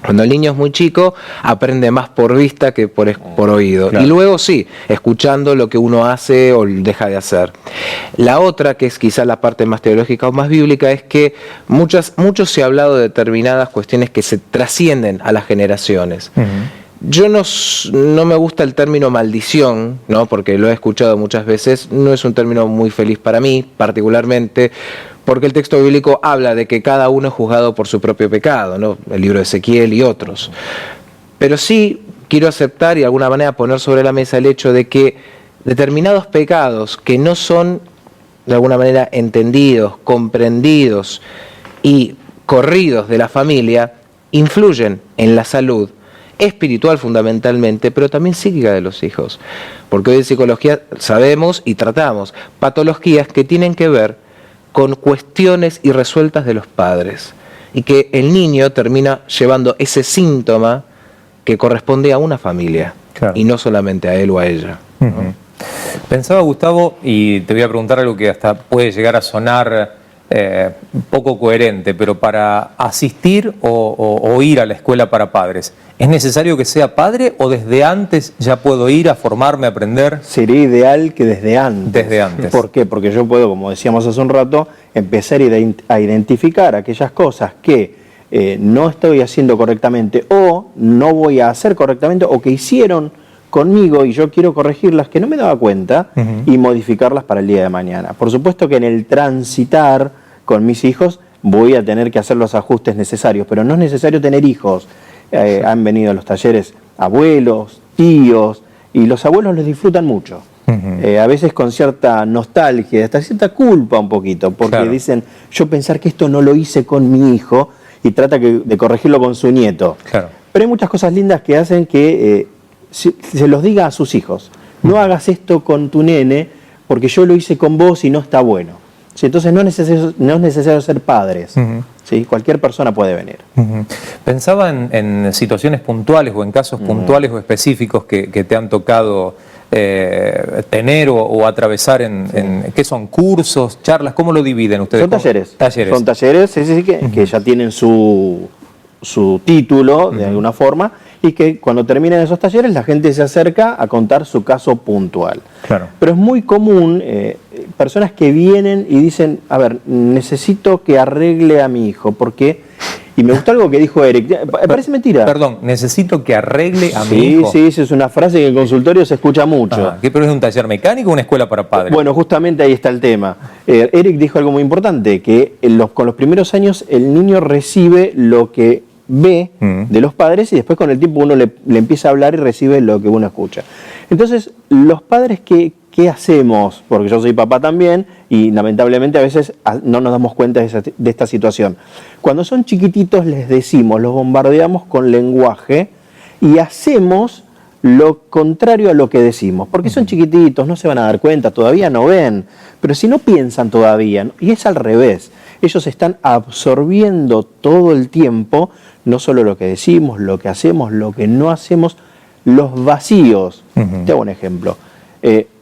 Speaker 3: Cuando el niño es muy chico, aprende más por vista que por oído. Claro. Y luego sí, escuchando lo que uno hace o deja de hacer. La otra, que es quizá la parte más teológica o más bíblica, es que mucho se ha hablado de determinadas cuestiones que se trascienden a las generaciones. Yo no me gusta el término maldición, ¿no? Porque lo he escuchado muchas veces. No es un término muy feliz para mí, particularmente, porque el texto bíblico habla de que cada uno es juzgado por su propio pecado, ¿no? El libro de Ezequiel y otros. Pero sí quiero aceptar y de alguna manera poner sobre la mesa el hecho de que determinados pecados que no son de alguna manera entendidos, comprendidos y corridos de la familia, influyen en la salud espiritual fundamentalmente, pero también psíquica de los hijos. Porque hoy en psicología sabemos y tratamos patologías que tienen que ver con cuestiones irresueltas de los padres, y que el niño termina llevando ese síntoma que corresponde a una familia, claro, y no solamente a él o a ella. ¿No?
Speaker 1: Pensaba, Gustavo, y te voy a preguntar algo que hasta puede llegar a sonar poco coherente, pero para asistir o ir a la escuela para padres, ¿es necesario que sea padre o desde antes ya puedo ir a formarme, a aprender?
Speaker 4: Sería ideal que desde antes.
Speaker 1: Desde antes.
Speaker 4: ¿Por qué? Porque yo puedo, como decíamos hace un rato, empezar a identificar aquellas cosas que no estoy haciendo correctamente o no voy a hacer correctamente o que hicieron conmigo y yo quiero corregirlas que no me daba cuenta y modificarlas para el día de mañana. Por supuesto que en el transitar con mis hijos voy a tener que hacer los ajustes necesarios, pero no es necesario tener hijos. Han venido a los talleres abuelos, tíos, y los abuelos los disfrutan mucho. A veces con cierta nostalgia, hasta cierta culpa un poquito, porque claro, dicen, yo pensar que esto no lo hice con mi hijo, y trata de corregirlo con su nieto. Claro. Pero hay muchas cosas lindas que hacen que se los diga a sus hijos. No hagas esto con tu nene, porque yo lo hice con vos y no está bueno. ¿Sí? Entonces no es necesario ser padres. ¿Sí? Cualquier persona puede venir.
Speaker 1: Pensaba en situaciones puntuales o en casos puntuales o específicos que te han tocado tener o atravesar ¿qué son? ¿Cursos? ¿Charlas? ¿Cómo lo dividen ustedes?
Speaker 4: Son talleres. Son talleres que ya tienen su título de alguna forma, y que cuando terminan esos talleres la gente se acerca a contar su caso puntual. Claro. Pero es muy común personas que vienen y dicen, a ver, necesito que arregle a mi hijo, porque... Y me gustó algo que dijo Eric, parece mentira.
Speaker 1: Perdón, necesito que arregle a mi hijo.
Speaker 4: Sí, esa es una frase que en el consultorio se escucha mucho.
Speaker 1: ¿Qué, pero es un taller mecánico o una escuela para padres?
Speaker 4: Bueno, justamente ahí está el tema. Eric dijo algo muy importante, que con los primeros años el niño recibe lo que ve de los padres y después con el tiempo uno le empieza a hablar y recibe lo que uno escucha. Entonces, los padres, ¿qué hacemos? Porque yo soy papá también y lamentablemente a veces no nos damos cuenta de esta situación. Cuando son chiquititos les decimos, los bombardeamos con lenguaje y hacemos lo contrario a lo que decimos. Porque son chiquititos, no se van a dar cuenta, todavía no ven, pero si no piensan todavía, y es al revés, ellos están absorbiendo todo el tiempo, no solo lo que decimos, lo que hacemos, lo que no hacemos, los vacíos. Te hago un ejemplo.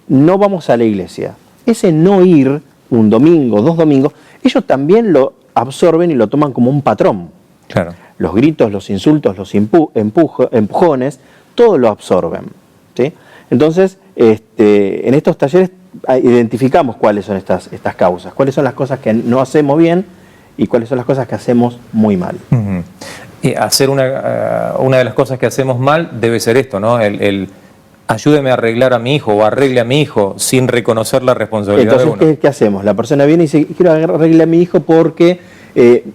Speaker 4: No vamos a la iglesia. Ese no ir un domingo, 2 domingos, ellos también lo absorben y lo toman como un patrón. Claro. Los gritos, los insultos, los empujones, todo lo absorben. ¿Sí? Entonces, en estos talleres identificamos cuáles son estas causas, cuáles son las cosas que no hacemos bien y cuáles son las cosas que hacemos muy mal.
Speaker 1: Y hacer una de las cosas que hacemos mal debe ser esto, ¿no? El ayúdeme a arreglar a mi hijo o arregle a mi hijo sin reconocer la responsabilidad.
Speaker 4: Entonces,
Speaker 1: de uno.
Speaker 4: ¿qué hacemos? La persona viene y dice, quiero arreglar a mi hijo porque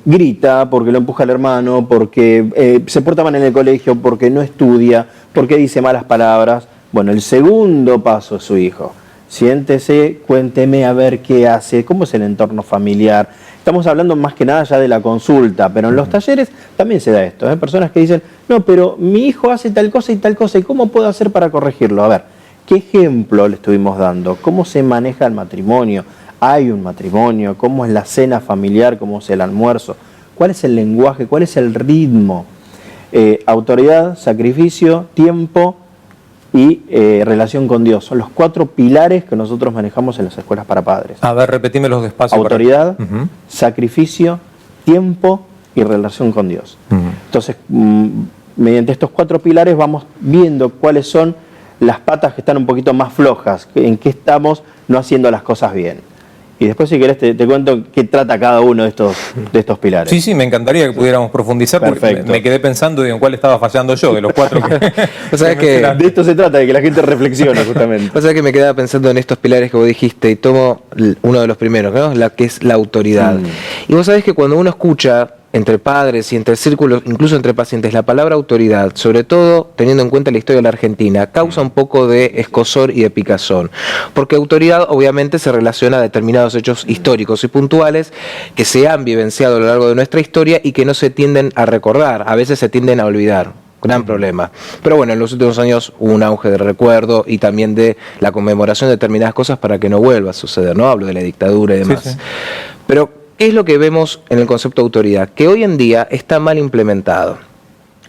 Speaker 4: grita, porque lo empuja al hermano, porque se porta mal en el colegio, porque no estudia, porque dice malas palabras. Bueno, el segundo paso es su hijo. Siéntese, cuénteme a ver qué hace, cómo es el entorno familiar. Estamos hablando más que nada ya de la consulta, pero en los talleres también se da esto. Personas que dicen, no, pero mi hijo hace tal cosa, ¿y cómo puedo hacer para corregirlo? A ver, ¿qué ejemplo le estuvimos dando? ¿Cómo se maneja el matrimonio? ¿Hay un matrimonio? ¿Cómo es la cena familiar? ¿Cómo es el almuerzo? ¿Cuál es el lenguaje? ¿Cuál es el ritmo? Autoridad, sacrificio, tiempo y relación con Dios. Son los 4 pilares que nosotros manejamos en las escuelas para padres.
Speaker 1: A ver, repetímelos despacio.
Speaker 4: Autoridad, sacrificio, tiempo y relación con Dios. Entonces, mediante estos 4 pilares vamos viendo cuáles son las patas que están un poquito más flojas, en qué estamos no haciendo las cosas bien. Y después, si querés, te cuento qué trata cada uno de estos pilares.
Speaker 1: Sí, me encantaría que pudiéramos profundizar, porque me quedé pensando en cuál estaba fallando yo, de los 4 que...
Speaker 3: O sea que
Speaker 4: de esto se trata, de que la gente reflexione justamente.
Speaker 3: O sea que me quedaba pensando en estos pilares que vos dijiste y tomo uno de los primeros, ¿no? La que es la autoridad. Y vos sabés que cuando uno escucha entre padres y entre círculos, incluso entre pacientes, la palabra autoridad, sobre todo teniendo en cuenta la historia de la Argentina, causa un poco de escozor y de picazón. Porque autoridad obviamente se relaciona a determinados hechos históricos y puntuales que se han vivenciado a lo largo de nuestra historia y que no se tienden a recordar, a veces se tienden a olvidar. Gran problema. Pero bueno, en los últimos años hubo un auge de recuerdo y también de la conmemoración de determinadas cosas para que no vuelva a suceder, ¿no? Hablo de la dictadura y demás. Sí. Pero ¿qué es lo que vemos en el concepto de autoridad? Que hoy en día está mal implementado.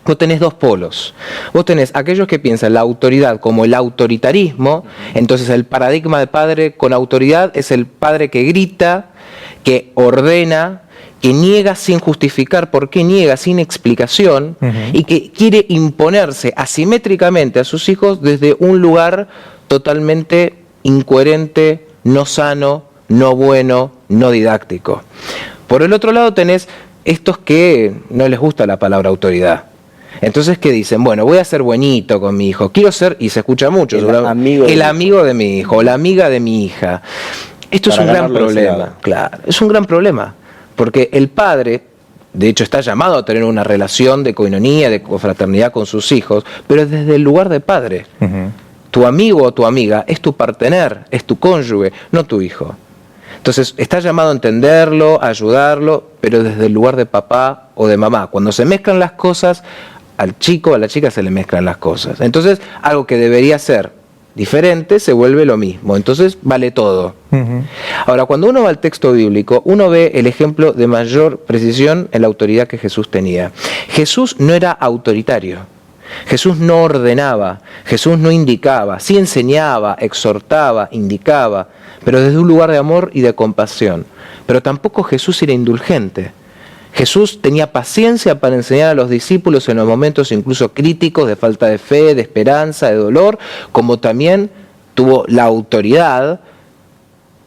Speaker 3: Vos tenés 2 polos. Vos tenés aquellos que piensan la autoridad como el autoritarismo, entonces el paradigma de padre con autoridad es el padre que grita, que ordena, que niega sin justificar por qué niega, sin explicación, y que quiere imponerse asimétricamente a sus hijos desde un lugar totalmente incoherente, no sano, no bueno, no didáctico. Por el otro lado tenés estos que no les gusta la palabra autoridad. Entonces, ¿qué dicen? Bueno, voy a ser buenito con mi hijo, quiero ser, y se escucha mucho, el amigo de mi hijo, o la amiga de mi hija. Esto es un gran problema, claro, es un gran problema. Porque el padre, de hecho, está llamado a tener una relación de coinonía, de confraternidad con sus hijos, pero desde el lugar de padre. Tu amigo o tu amiga es tu partener, es tu cónyuge, no tu hijo. Entonces, está llamado a entenderlo, a ayudarlo, pero desde el lugar de papá o de mamá. Cuando se mezclan las cosas, al chico o a la chica se le mezclan las cosas. Entonces, algo que debería ser diferente se vuelve lo mismo, entonces vale todo. Ahora, cuando uno va al texto bíblico, uno ve el ejemplo de mayor precisión en la autoridad que Jesús tenía. Jesús no era autoritario, Jesús no ordenaba, Jesús no indicaba, sí enseñaba, exhortaba, indicaba, pero desde un lugar de amor y de compasión. Pero tampoco Jesús era indulgente. Jesús tenía paciencia para enseñar a los discípulos en los momentos incluso críticos de falta de fe, de esperanza, de dolor, como también tuvo la autoridad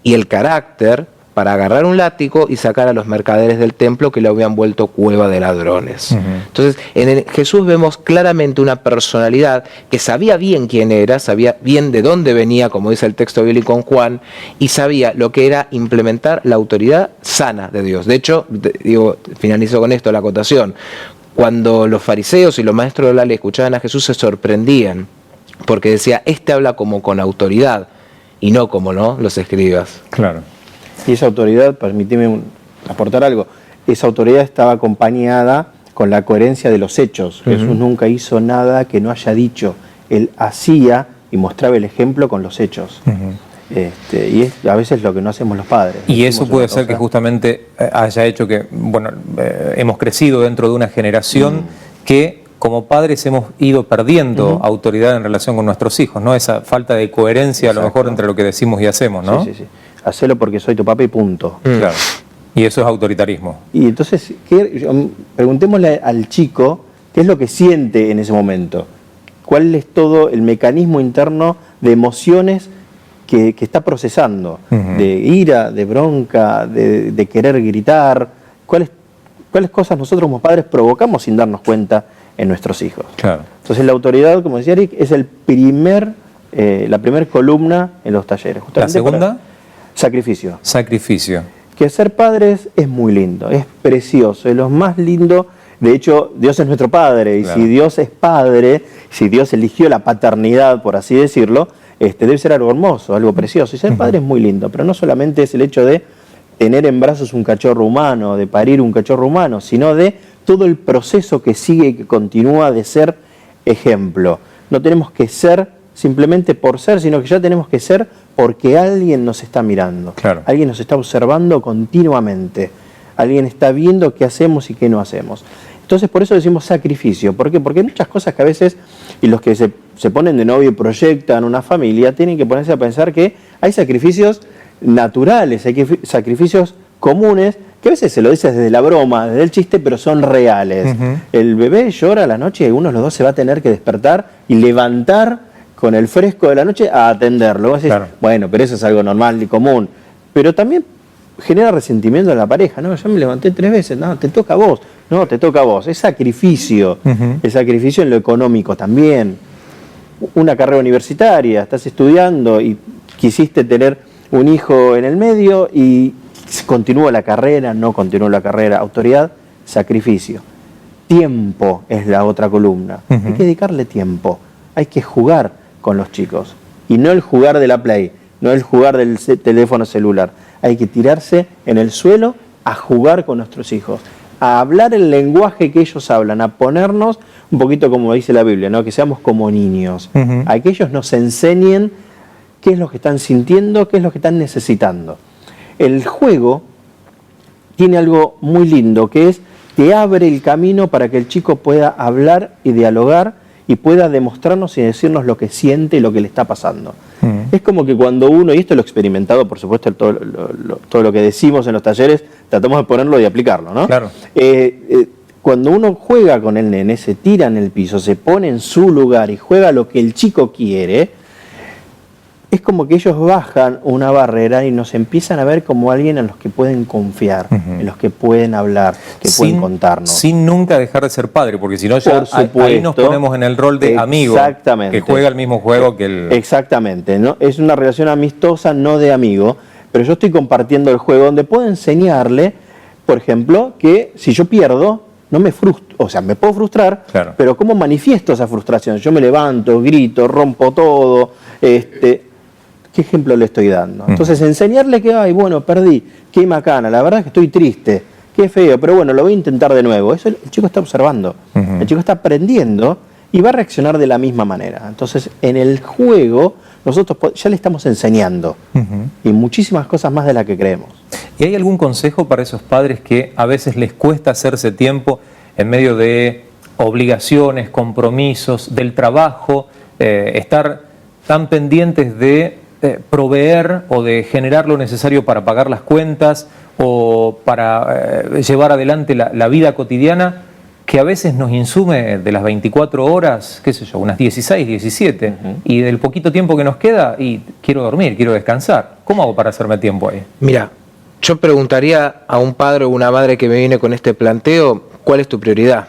Speaker 3: y el carácter para agarrar un látigo y sacar a los mercaderes del templo que lo habían vuelto cueva de ladrones. Entonces, en Jesús vemos claramente una personalidad que sabía bien quién era, sabía bien de dónde venía, como dice el texto bíblico en Juan, y sabía lo que era implementar la autoridad sana de Dios. De hecho, finalizo con esto la acotación, cuando los fariseos y los maestros de la ley escuchaban a Jesús se sorprendían, porque decía, este habla como con autoridad, y no como los escribas.
Speaker 1: Claro.
Speaker 4: Y esa autoridad, permíteme aportar algo, esa autoridad estaba acompañada con la coherencia de los hechos. Jesús nunca hizo nada que no haya dicho. Él hacía y mostraba el ejemplo con los hechos. Y es a veces lo que no hacemos los padres.
Speaker 1: Y eso puede ser que justamente haya hecho que, hemos crecido dentro de una generación que como padres hemos ido perdiendo autoridad en relación con nuestros hijos, ¿no? Esa falta de coherencia. Exacto. A lo mejor entre lo que decimos y hacemos, ¿no?
Speaker 4: Sí. Hacelo porque soy tu papá y punto.
Speaker 1: Claro. Y eso es autoritarismo.
Speaker 4: Y entonces, preguntémosle al chico qué es lo que siente en ese momento. ¿Cuál es todo el mecanismo interno de emociones que está procesando? De ira, de bronca, de querer gritar. ¿Cuáles cosas nosotros como padres provocamos sin darnos cuenta en nuestros hijos?
Speaker 1: Claro.
Speaker 4: Entonces la autoridad, como decía Eric, es la primera columna en los talleres.
Speaker 1: ¿La segunda?
Speaker 4: Sacrificio.
Speaker 1: Sacrificio.
Speaker 4: Que ser padres es muy lindo, es precioso, es lo más lindo. De hecho, Dios es nuestro Padre, y claro, si Dios es Padre, si Dios eligió la paternidad, por así decirlo, debe ser algo hermoso, algo precioso. Y ser padre es muy lindo, pero no solamente es el hecho de tener en brazos un cachorro humano, de parir un cachorro humano, sino de todo el proceso que sigue y que continúa de ser ejemplo. No tenemos que ser simplemente por ser, sino que ya tenemos que ser porque alguien nos está mirando.
Speaker 1: Claro.
Speaker 4: Alguien nos está observando continuamente. Alguien está viendo qué hacemos y qué no hacemos. Entonces por eso decimos sacrificio. ¿Por qué? Porque hay muchas cosas que a veces, y los que se ponen de novio y proyectan una familia, tienen que ponerse a pensar que hay sacrificios naturales, hay sacrificios comunes, que a veces se lo dices desde la broma, desde el chiste, pero son reales. El bebé llora a la noche y uno de los dos se va a tener que despertar y levantar con el fresco de la noche a atenderlo. Vos decís,
Speaker 1: claro,
Speaker 4: bueno, pero eso es algo normal y común. Pero también genera resentimiento en la pareja. No, yo me levanté 3 veces. No, te toca a vos. No, te toca a vos. Es sacrificio. Es sacrificio en lo económico también. Una carrera universitaria, estás estudiando y quisiste tener un hijo en el medio y continúa la carrera, no continúa la carrera. Autoridad, sacrificio. Tiempo es la otra columna. Hay que dedicarle tiempo. Hay que jugar con los chicos. Y no el jugar de la Play, no el jugar del teléfono celular. Hay que tirarse en el suelo a jugar con nuestros hijos, a hablar el lenguaje que ellos hablan, a ponernos un poquito como dice la Biblia, ¿no? Que seamos como niños, a que ellos nos enseñen qué es lo que están sintiendo, qué es lo que están necesitando. El juego tiene algo muy lindo, que es te abre el camino para que el chico pueda hablar y dialogar y pueda demostrarnos y decirnos lo que siente y lo que le está pasando. Es como que cuando uno, y esto lo he experimentado, por supuesto, todo lo que decimos en los talleres, tratamos de ponerlo y aplicarlo, ¿no?
Speaker 1: Claro.
Speaker 4: Cuando uno juega con el nene, se tira en el piso, se pone en su lugar y juega lo que el chico quiere, es como que ellos bajan una barrera y nos empiezan a ver como alguien en los que pueden confiar, en los que pueden hablar, que pueden contarnos.
Speaker 1: Sin nunca dejar de ser padre, porque si no ya ahí nos ponemos en el rol de amigo, que juega el mismo juego que el...
Speaker 4: Exactamente, ¿no? Es una relación amistosa, no de amigo, pero yo estoy compartiendo el juego donde puedo enseñarle, por ejemplo, que si yo pierdo, no me frustro, o sea, me puedo frustrar,
Speaker 1: claro,
Speaker 4: pero ¿cómo manifiesto esa frustración? Yo me levanto, grito, rompo todo, ¿qué ejemplo le estoy dando? Entonces, enseñarle que, ay, bueno, perdí, qué macana, la verdad es que estoy triste, qué feo, pero bueno, lo voy a intentar de nuevo. Eso el chico está observando, el chico está aprendiendo y va a reaccionar de la misma manera. Entonces, en el juego, nosotros ya le estamos enseñando y muchísimas cosas más de las que creemos.
Speaker 1: ¿Y hay algún consejo para esos padres que a veces les cuesta hacerse tiempo en medio de obligaciones, compromisos, del trabajo, estar tan pendientes de proveer o de generar lo necesario para pagar las cuentas o para llevar adelante la vida cotidiana, que a veces nos insume de las 24 horas, qué sé yo, unas 16, 17, y del poquito tiempo que nos queda, y quiero dormir, quiero descansar? ¿Cómo hago para hacerme tiempo ahí?
Speaker 3: Mira, yo preguntaría a un padre o una madre que me viene con este planteo, ¿cuál es tu prioridad?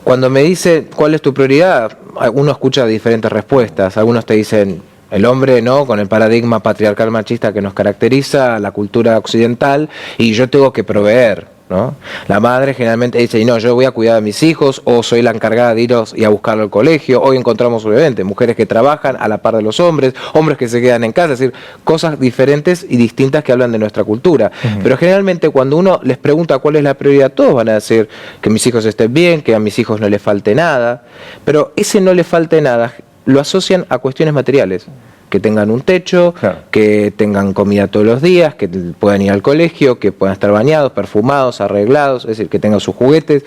Speaker 3: Cuando me dice cuál es tu prioridad, uno escucha diferentes respuestas. Algunos te dicen el hombre, ¿no?, con el paradigma patriarcal machista que nos caracteriza, la cultura occidental, y yo tengo que proveer, ¿no? La madre generalmente dice, no, yo voy a cuidar a mis hijos, o soy la encargada de irlos y a buscarlo al colegio. Hoy encontramos obviamente mujeres que trabajan a la par de los hombres, hombres que se quedan en casa, es decir, cosas diferentes y distintas que hablan de nuestra cultura. Pero generalmente cuando uno les pregunta cuál es la prioridad, todos van a decir que mis hijos estén bien, que a mis hijos no les falte nada, pero ese no les falte nada lo asocian a cuestiones materiales. Que tengan un techo, claro, que tengan comida todos los días, que puedan ir al colegio, que puedan estar bañados, perfumados, arreglados, es decir, que tengan sus juguetes.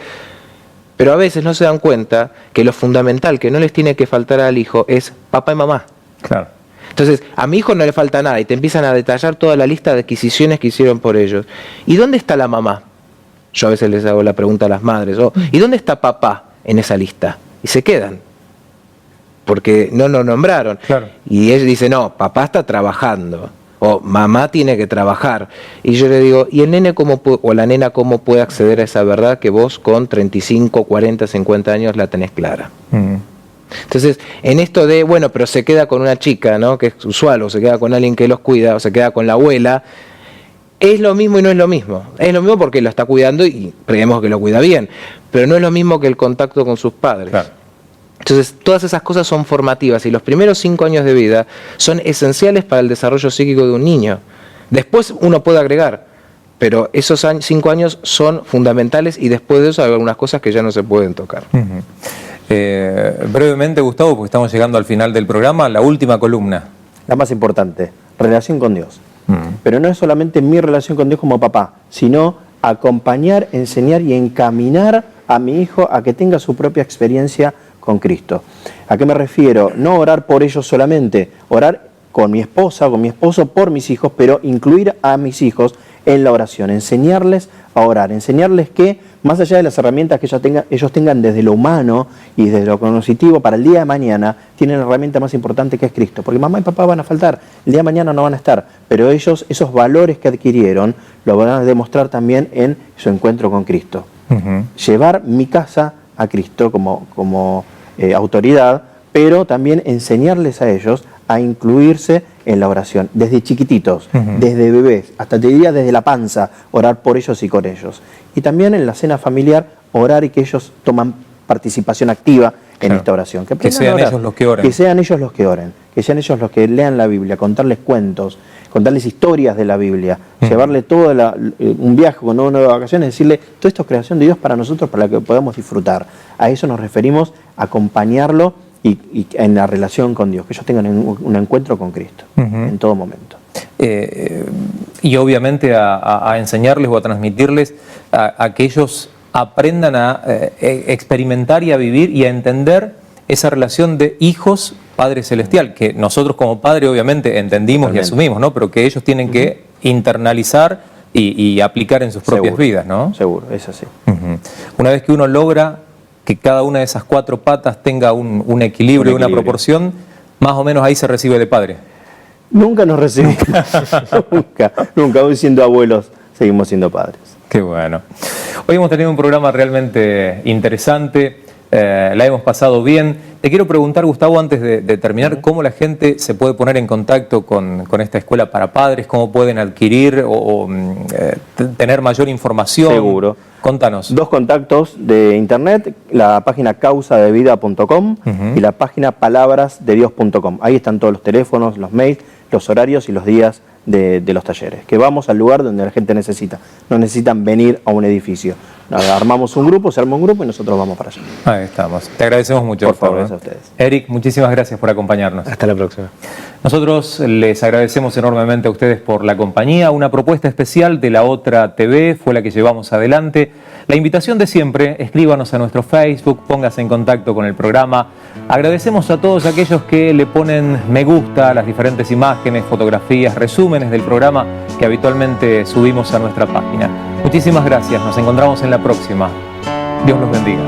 Speaker 3: Pero a veces no se dan cuenta que lo fundamental que no les tiene que faltar al hijo es papá y mamá.
Speaker 1: Claro.
Speaker 3: Entonces, a mi hijo no le falta nada y te empiezan a detallar toda la lista de adquisiciones que hicieron por ellos. ¿Y dónde está la mamá? Yo a veces les hago la pregunta a las madres. ¿Y dónde está papá en esa lista? Y se quedan. Porque no lo nombraron. Claro. Y él dice, no, papá está trabajando, o mamá tiene que trabajar. Y yo le digo, ¿y el nene o la nena cómo puede acceder a esa verdad que vos con 35, 40, 50 años la tenés clara? Entonces, en esto de, bueno, pero se queda con una chica, ¿no?, que es usual, o se queda con alguien que los cuida, o se queda con la abuela, es lo mismo y no es lo mismo. Es lo mismo porque lo está cuidando y creemos que lo cuida bien, pero no es lo mismo que el contacto con sus padres. Claro. Entonces, todas esas cosas son formativas y los primeros 5 años de vida son esenciales para el desarrollo psíquico de un niño. Después uno puede agregar, pero esos 5 años son fundamentales y después de eso hay algunas cosas que ya no se pueden tocar.
Speaker 1: Brevemente, Gustavo, porque estamos llegando al final del programa, la última columna.
Speaker 4: La más importante, relación con Dios. Pero no es solamente mi relación con Dios como papá, sino acompañar, enseñar y encaminar a mi hijo a que tenga su propia experiencia con Cristo. ¿A qué me refiero? No orar por ellos solamente, orar con mi esposa o con mi esposo por mis hijos, pero incluir a mis hijos en la oración, enseñarles a orar, enseñarles que más allá de las herramientas que ellos tengan desde lo humano y desde lo cognitivo, para el día de mañana tienen la herramienta más importante que es Cristo, porque mamá y papá van a faltar, el día de mañana no van a estar, pero ellos esos valores que adquirieron lo van a demostrar también en su encuentro con Cristo. Llevar mi casa a Cristo como autoridad, pero también enseñarles a ellos a incluirse en la oración, desde chiquititos, desde bebés, hasta te diría desde la panza, orar por ellos y con ellos. Y también en la cena familiar, orar y que ellos toman participación activa en esta oración.
Speaker 1: Que sean ellos los que oren.
Speaker 4: Que sean ellos los que oren, que sean ellos los que lean la Biblia, contarles cuentos, contarles historias de la Biblia, llevarle todo un viaje cuando uno de vacaciones, decirle, todo esto es creación de Dios para nosotros, para que podamos disfrutar. A eso nos referimos, acompañarlo y en la relación con Dios, que ellos tengan un encuentro con Cristo en todo momento.
Speaker 1: Y obviamente a enseñarles o a transmitirles a que ellos aprendan a experimentar y a vivir y a entender esa relación de hijos Padre Celestial, que nosotros como padre obviamente entendimos y asumimos, ¿no? Pero que ellos tienen que internalizar y aplicar en sus propias vidas, ¿no?
Speaker 4: Seguro, es así.
Speaker 1: Una vez que uno logra que cada una de esas cuatro patas tenga un equilibrio, una proporción, más o menos ahí se recibe de padre.
Speaker 4: Nunca nos recibimos, nunca, hoy siendo abuelos seguimos siendo padres.
Speaker 1: Qué bueno. Hoy hemos tenido un programa realmente interesante, la hemos pasado bien. Te quiero preguntar, Gustavo, antes de terminar, ¿cómo la gente se puede poner en contacto con esta escuela para padres? ¿Cómo pueden adquirir o tener mayor información?
Speaker 4: Seguro.
Speaker 1: Contanos.
Speaker 4: 2 contactos de internet, la página causadevida.com y la página palabrasdedios.com. Ahí están todos los teléfonos, los mails, los horarios y los días de los talleres. Que vamos al lugar donde la gente necesita. No necesitan venir a un edificio. Armamos un grupo, se arma un grupo y nosotros vamos para allá.
Speaker 1: Ahí estamos. Te agradecemos mucho.
Speaker 4: Por favor, gracias a ustedes.
Speaker 1: Eric, muchísimas gracias por acompañarnos.
Speaker 3: Hasta la próxima.
Speaker 1: Nosotros les agradecemos enormemente a ustedes por la compañía. Una propuesta especial de La Otra TV fue la que llevamos adelante. La invitación de siempre, escríbanos a nuestro Facebook, póngase en contacto con el programa. Agradecemos a todos aquellos que le ponen me gusta a las diferentes imágenes, fotografías, resúmenes del programa que habitualmente subimos a nuestra página. Muchísimas gracias, nos encontramos en la próxima. Dios los bendiga.